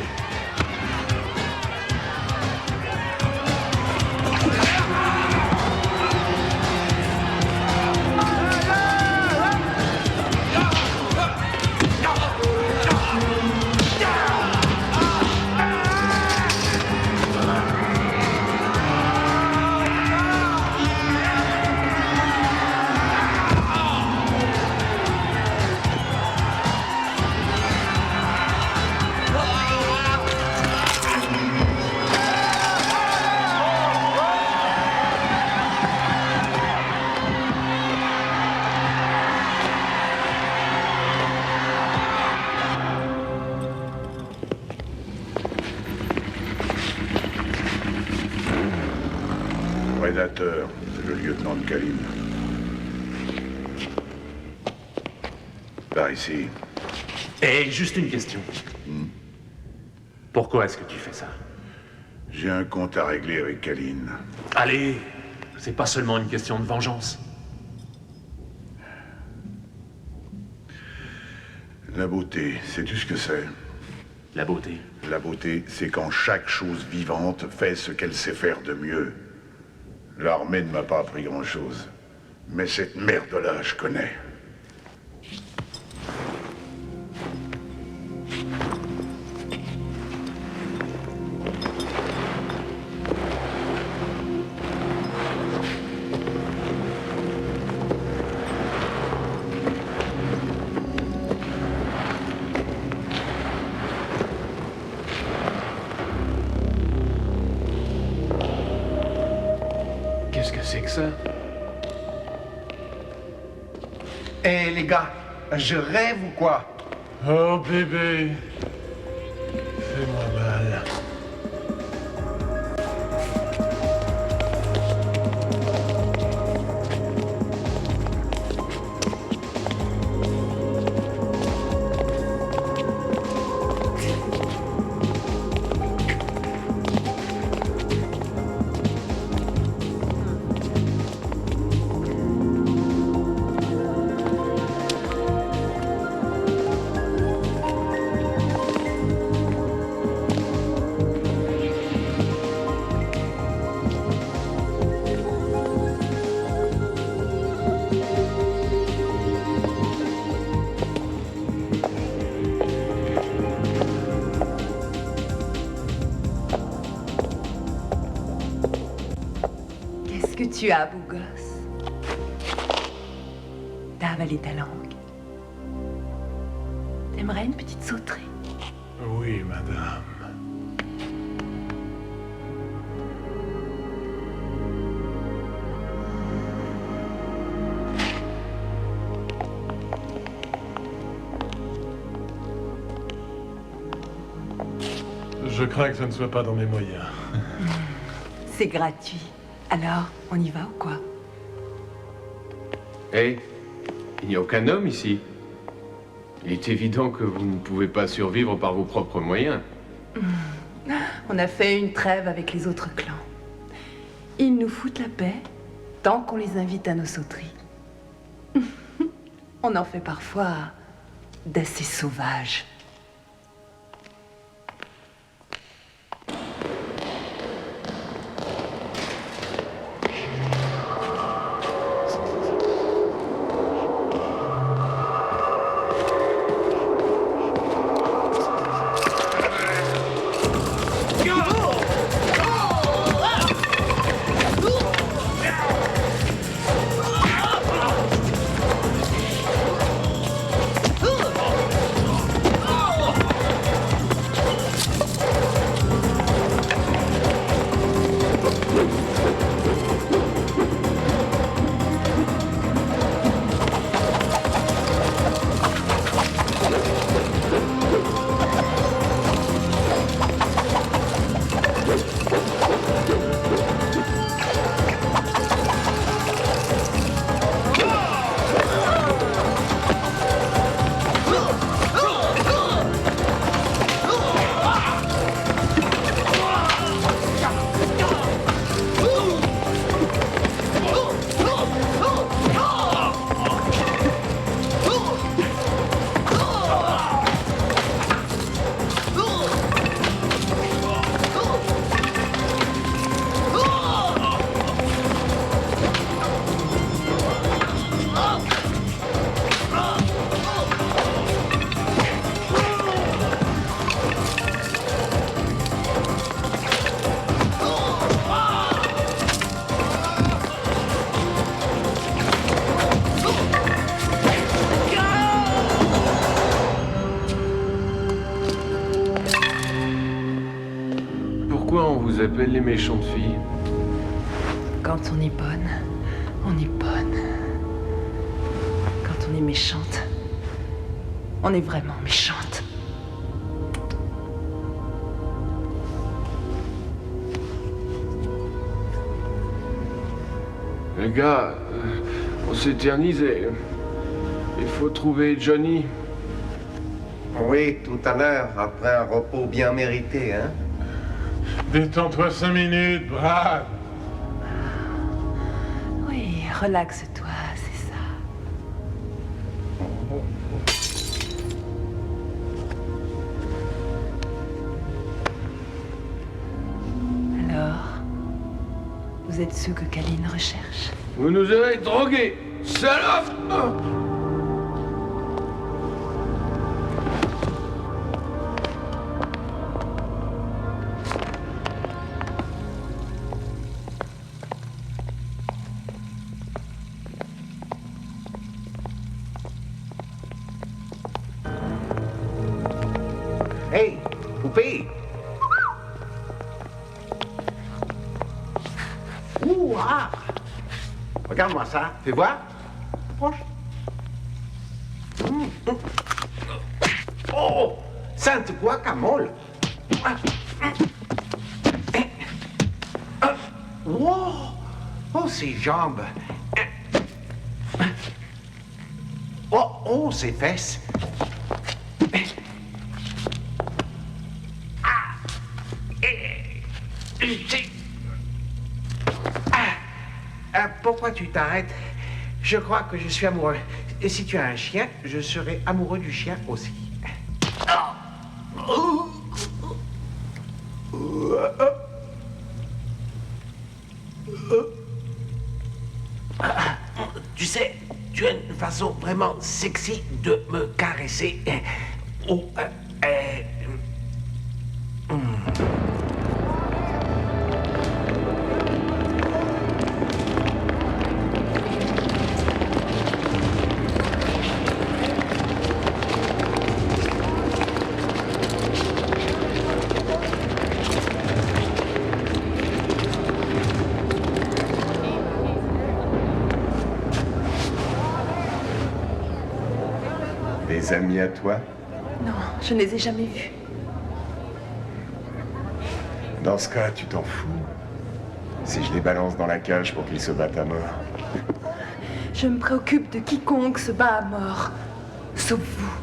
Prédateur, c'est le lieutenant de Kaline. Par ici. Et juste une question. Pourquoi est-ce que tu fais ça? J'ai un compte à régler avec Kaline. Allez, c'est pas seulement une question de vengeance. La beauté, sais-tu ce que c'est? La beauté. La beauté, c'est quand chaque chose vivante fait ce qu'elle sait faire de mieux. L'armée ne m'a pas appris grand-chose. Mais cette merde-là, je connais. Qu'est-ce que c'est que ça? Eh les gars, je rêve ou quoi? Oh bébé, fais-moi mal. Qu'est-ce que tu as, beau gosse? T'as avalé ta langue. T'aimerais une petite sauterie? Oui, madame. Je crains que ce ne soit pas dans mes moyens. C'est gratuit. Alors, on y va ou quoi? Hé, il n'y a aucun homme ici. Il est évident que vous ne pouvez pas survivre par vos propres moyens. On a fait une trêve avec les autres clans. Ils nous foutent la paix tant qu'on les invite à nos sauteries. On en fait parfois d'assez sauvages. on vous appelle les méchantes filles? Quand on est bonne, on est bonne. Quand on est méchante, on est vraiment méchante. Les gars, on s'éternise et... il faut trouver Johnny. Oui, tout à l'heure, après un repos bien mérité, hein? Détends-toi 5 minutes, brave. Oui, relaxe-toi, c'est ça. Alors, vous êtes ceux que Kaline recherche? Vous nous avez drogués, salope! Hey, poupée! Ouh, ah! Regarde-moi ça, fais voir. Approche. Oh! Sainte guacamole! Wow! Oh, ses jambes! Oh, ses fesses! Pourquoi tu t'arrêtes? Je crois que je suis amoureux. Et si tu as un chien, je serai amoureux du chien aussi. Tu sais, tu as une façon vraiment sexy de me caresser. Oh, Des amis à toi? Non, je ne les ai jamais vus. Dans ce cas, tu t'en fous. Si je les balance dans la cage pour qu'ils se battent à mort. Je me préoccupe de quiconque se bat à mort. Sauf vous.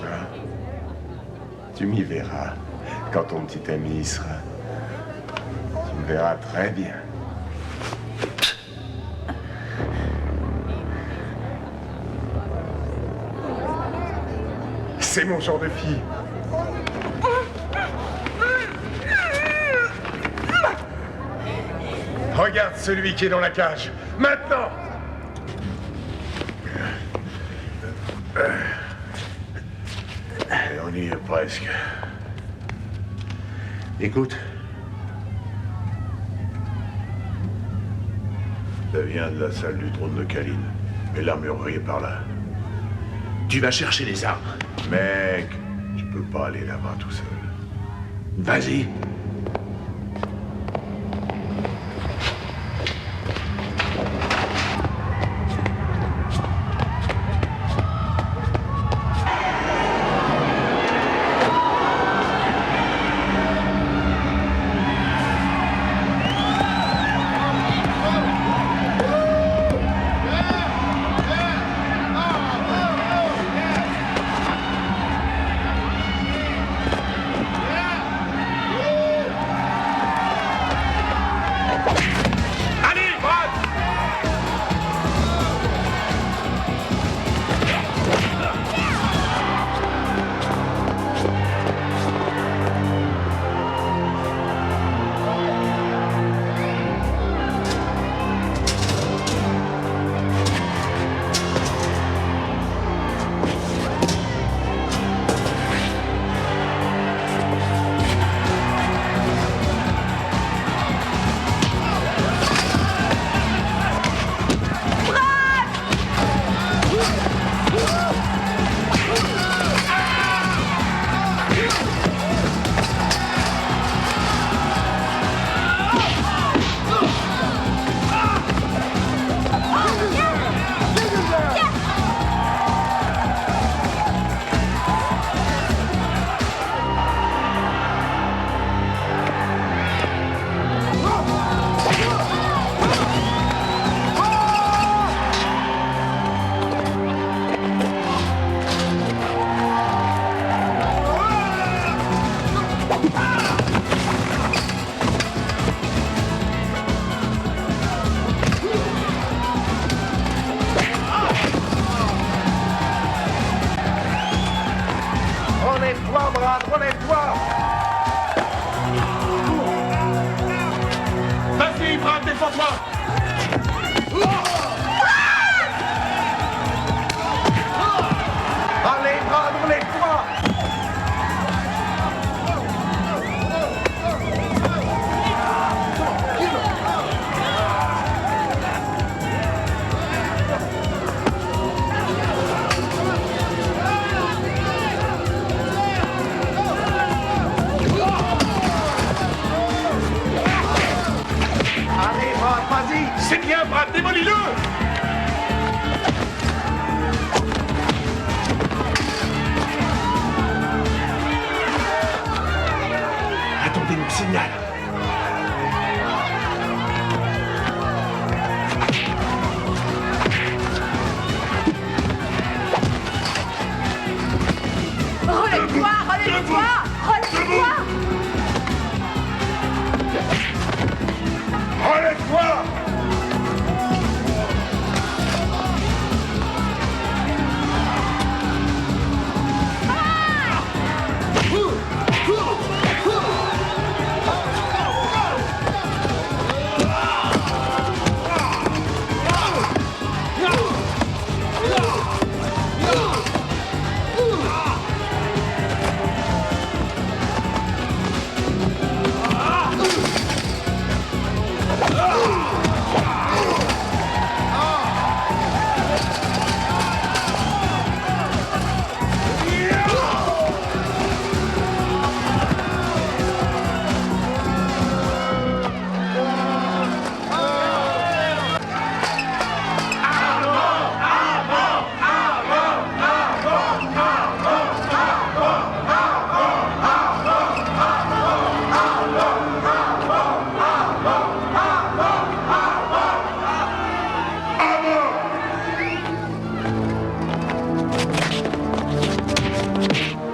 Ah. Tu m'y verras. Quand ton petit ami y sera. Tu me verras très bien. C'est mon genre de fille. Regarde celui qui est dans la cage. Maintenant! On y est presque. Écoute, Ça vient de la salle du trône de Kaline. Et l'armurerie est par là. Tu vas chercher les armes. Mec, je peux pas aller là-bas tout seul. Vas-y. Relève-toi, Brad, relève-toi. Vas-y, Brad, défends-toi. Allez, Brad, relève-toi. Allez, Brad, vas-y. C'est bien, Brad, démolis-le. Attendez mon signal. Relève-toi, relève-toi, relève-toi. Relève-toi!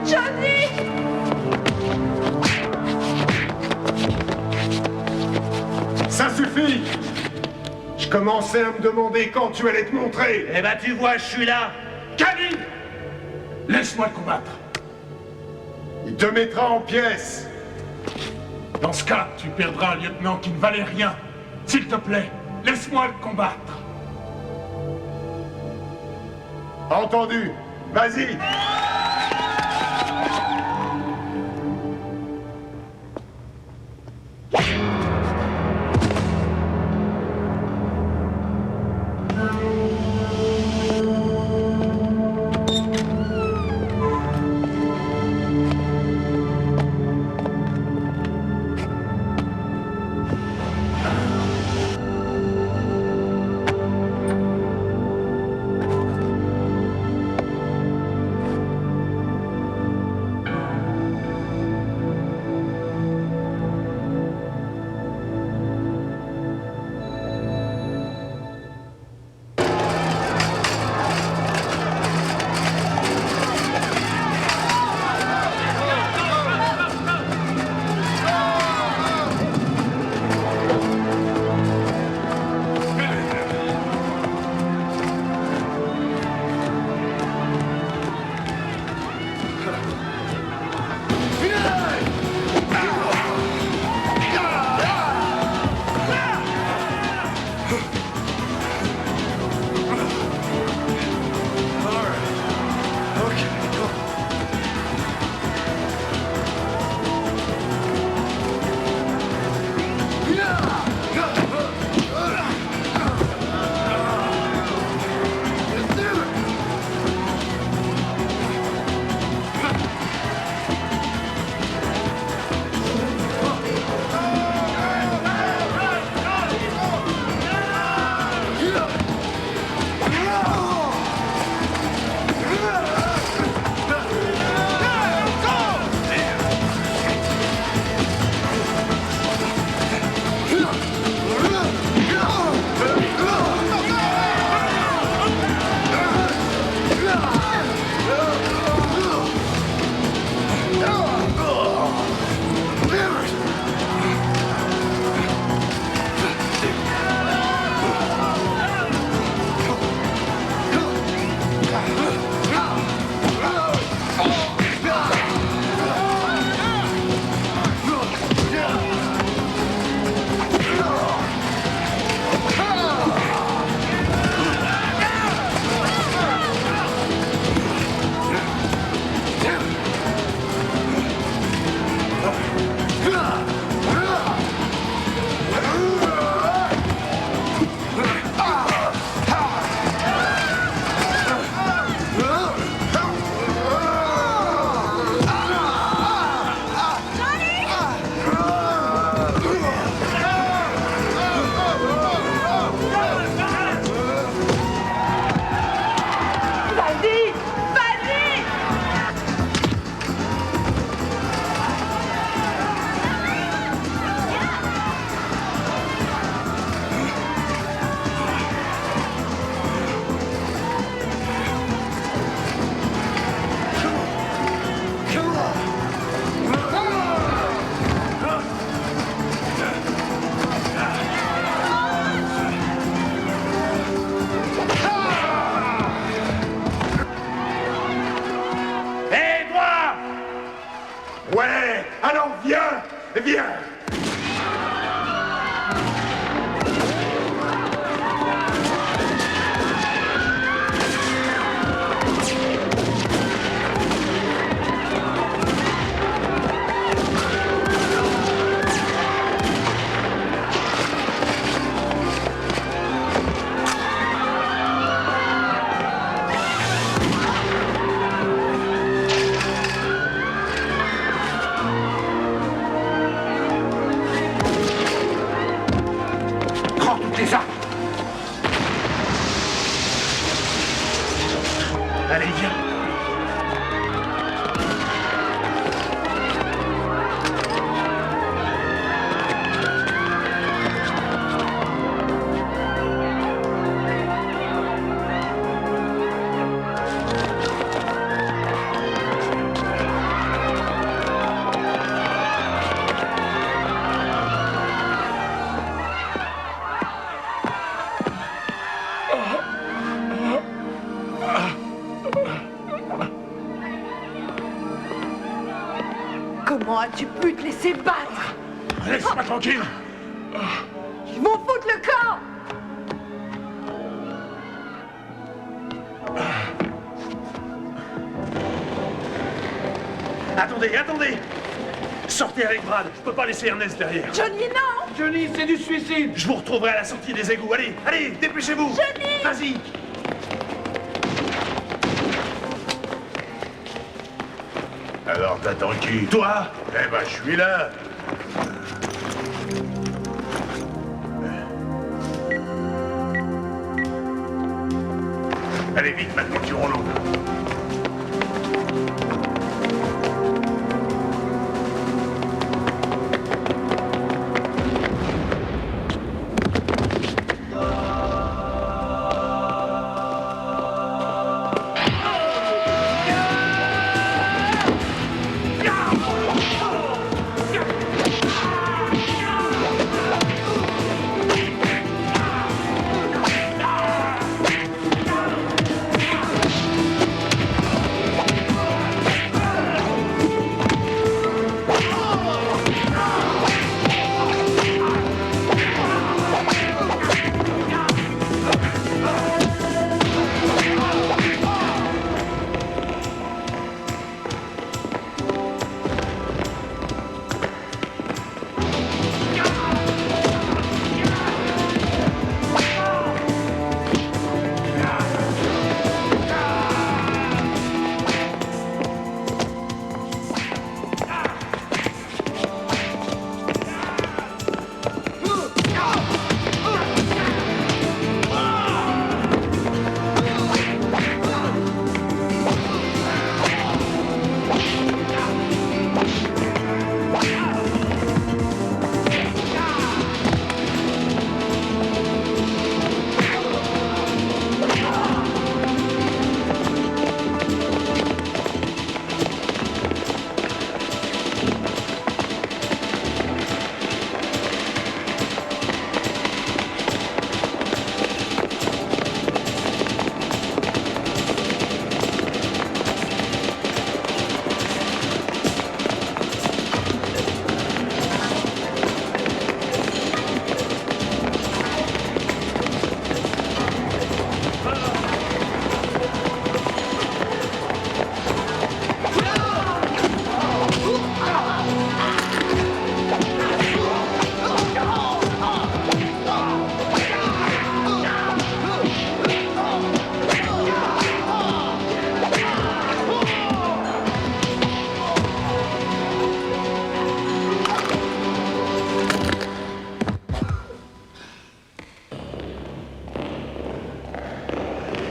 Johnny! Ça suffit! Je commençais à me demander quand tu allais te montrer! Eh ben tu vois, je suis là. Kalin, laisse-moi le combattre. Il te mettra en pièces! Dans ce cas, tu perdras un lieutenant qui ne valait rien. S'il te plaît, laisse-moi le combattre. Entendu! Vas-y! Ouais, alors viens, viens. Prends toutes les armes. Allez, viens. Comment as-tu pu te laisser battre? Laisse-moi tranquille. Ils vont foutre le camp! Attendez, attendez. Sortez avec Brad. Je peux pas laisser Ernest derrière. Johnny, non! Johnny, c'est du suicide. Je vous retrouverai à la sortie des égouts. Allez, allez, dépêchez-vous. Johnny! Vas-y. Alors t'attends qui? Toi? Eh ben, je suis là. Allez vite, maintenant tirons l'eau.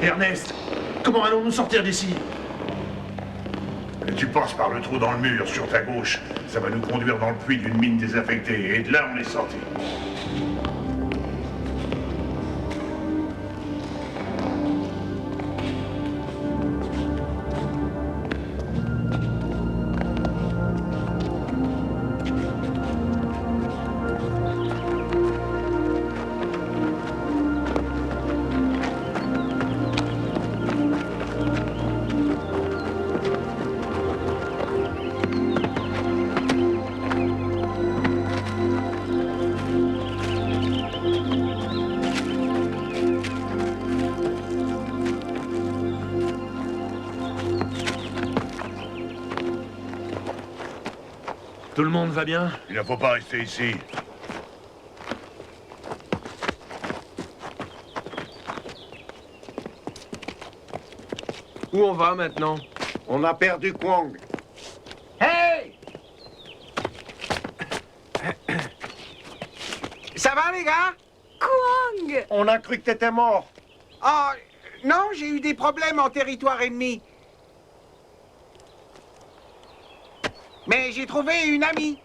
Ernest, comment allons-nous sortir d'ici? Tu passes par le trou dans le mur, sur ta gauche. Ça va nous conduire dans le puits d'une mine désaffectée. Et de là, on est sorti. Tout le monde va bien? Il ne faut pas rester ici. Où on va maintenant? On a perdu Kwang. Hey! Ça va, les gars? Kwang! On a cru que t'étais mort. Oh, non, j'ai eu des problèmes en territoire ennemi. Mais j'ai trouvé une amie.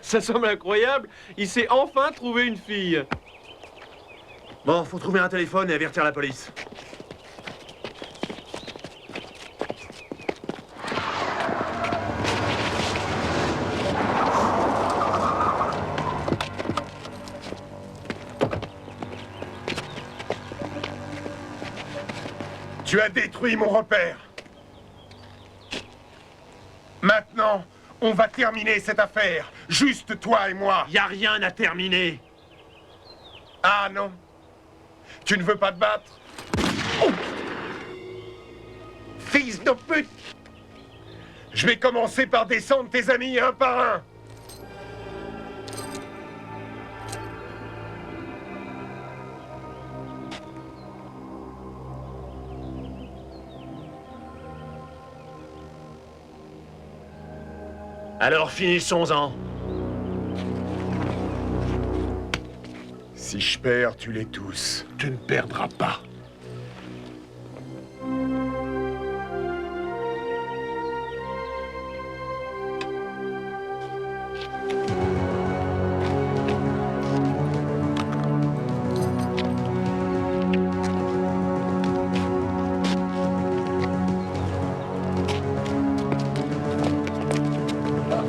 Ça semble incroyable. Il s'est enfin trouvé une fille. Bon, faut trouver un téléphone et avertir la police. Tu as détruit mon repère. Maintenant, on va terminer cette affaire. Juste toi et moi. Y a rien à terminer. Ah non? Tu ne veux pas te battre? Oh! Fils de pute! Je vais commencer par descendre tes amis un par un. Alors finissons-en. Si je perds, tu les tous. Tu ne perdras pas.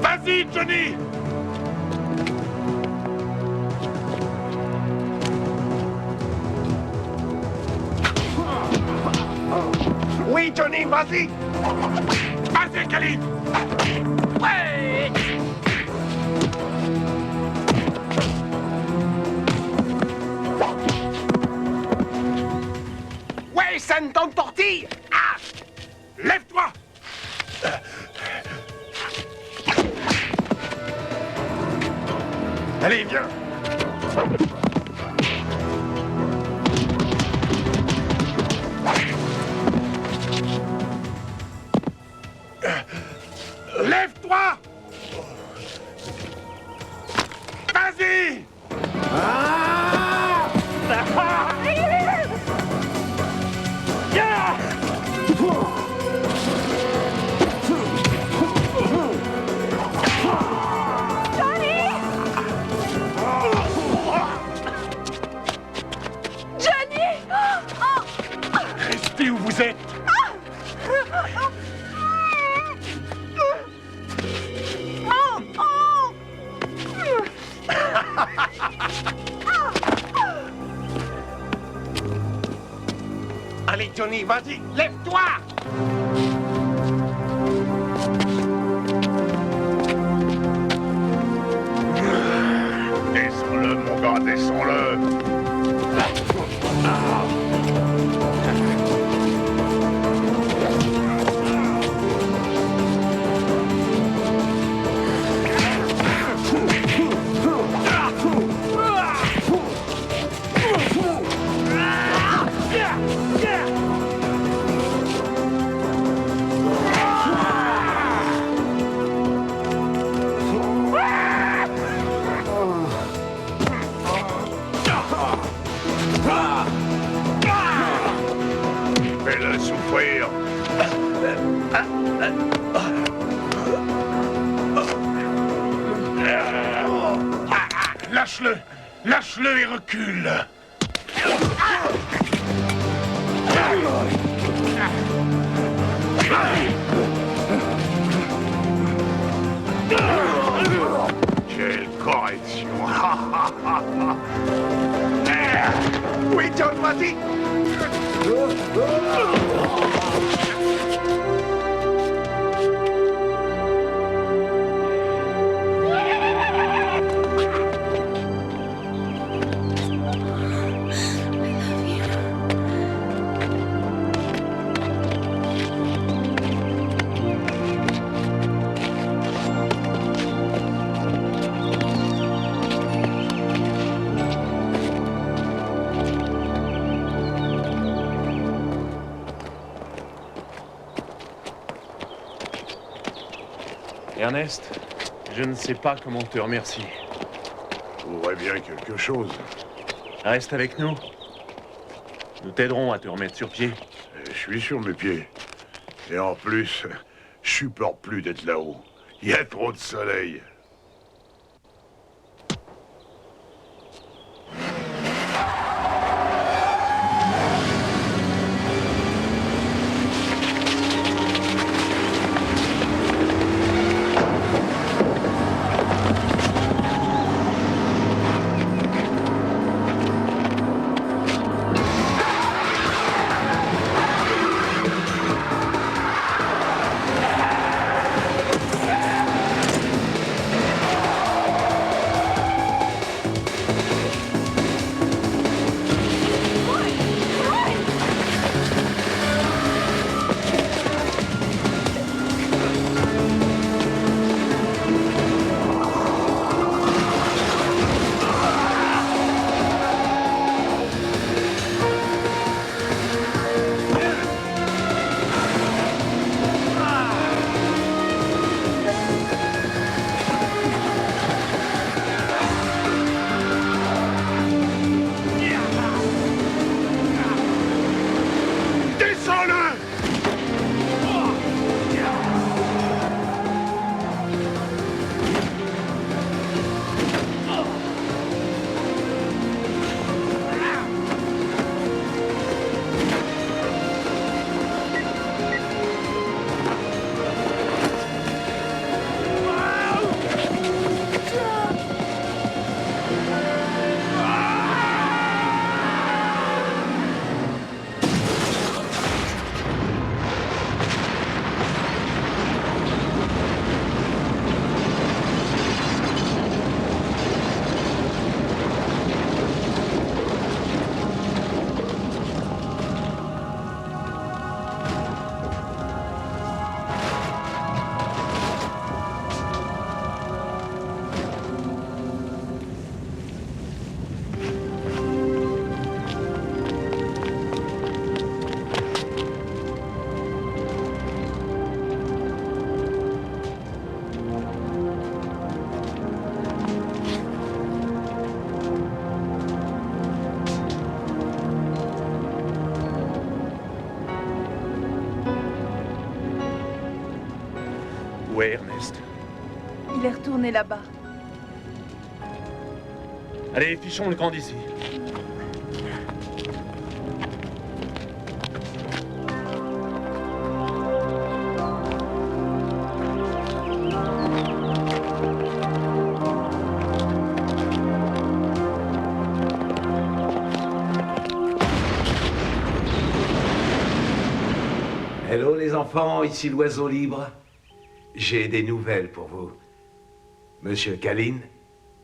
Vas-y, Johnny! Oui, Johnny, vas-y! Vas-y, Khalid! Ouais! Ouais, ça ne tombe tortille! Ah! Lève-toi! Allez, viens! Lève-toi! Vas-y! Restez où vous êtes! Allez, Johnny, vas-y, lève-toi! Descends-le, mon gars, descends-le. Fais-le souffrir. Lâche-le! Lâche-le et recule! Quelle correction. Oui, John, vas-y! Ernest, je ne sais pas comment te remercier. Trouverais bien quelque chose. Reste avec nous. Nous t'aiderons à te remettre sur pied. Je suis sur mes pieds. Et en plus, je supporte plus d'être là-haut. Il y a trop de soleil. Où est Ernest? Il est retourné là-bas. Allez, fichons le camp d'ici. Hello les enfants, ici l'oiseau libre. J'ai des nouvelles pour vous. Monsieur Kalin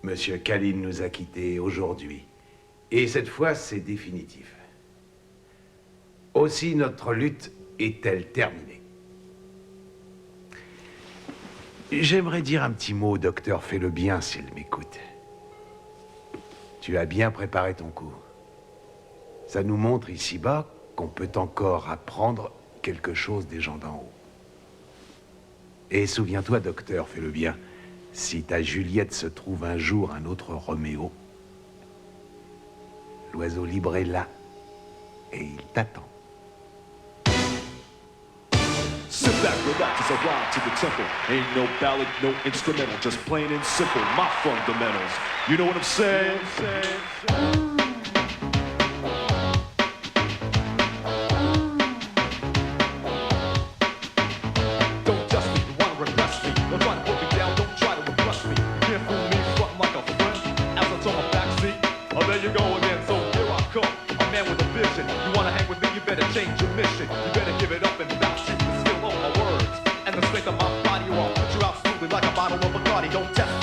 nous a quittés aujourd'hui. Et cette fois, c'est définitif. Aussi, notre lutte est-elle terminée. J'aimerais dire un petit mot au docteur Fais-le-Bien, s'il m'écoute. Tu as bien préparé ton coup. Ça nous montre ici-bas qu'on peut encore apprendre quelque chose des gens d'en haut. Et souviens-toi, docteur Fais-le-Bien, si ta Juliette se trouve un jour un autre Roméo, l'oiseau libre est là et il t'attend. Sit back, relax as I ride to the temple. Ain't no ballad, no instrumental, just plain and simple, my fundamentals. You know what I'm saying? Don't test me, you wanna repress me. Don't try to put me down, don't try to impress me. Can't fool me, frontin' like a friend. As I turn my backseat, oh there you go again, so here I come. A man with a vision. You wanna hang with me, you better change your mission. You better give it up and bounce to the skill of my words. And the strength of my body, or I'll put you out smoothly like a bottle of Bacardi. Don't test me.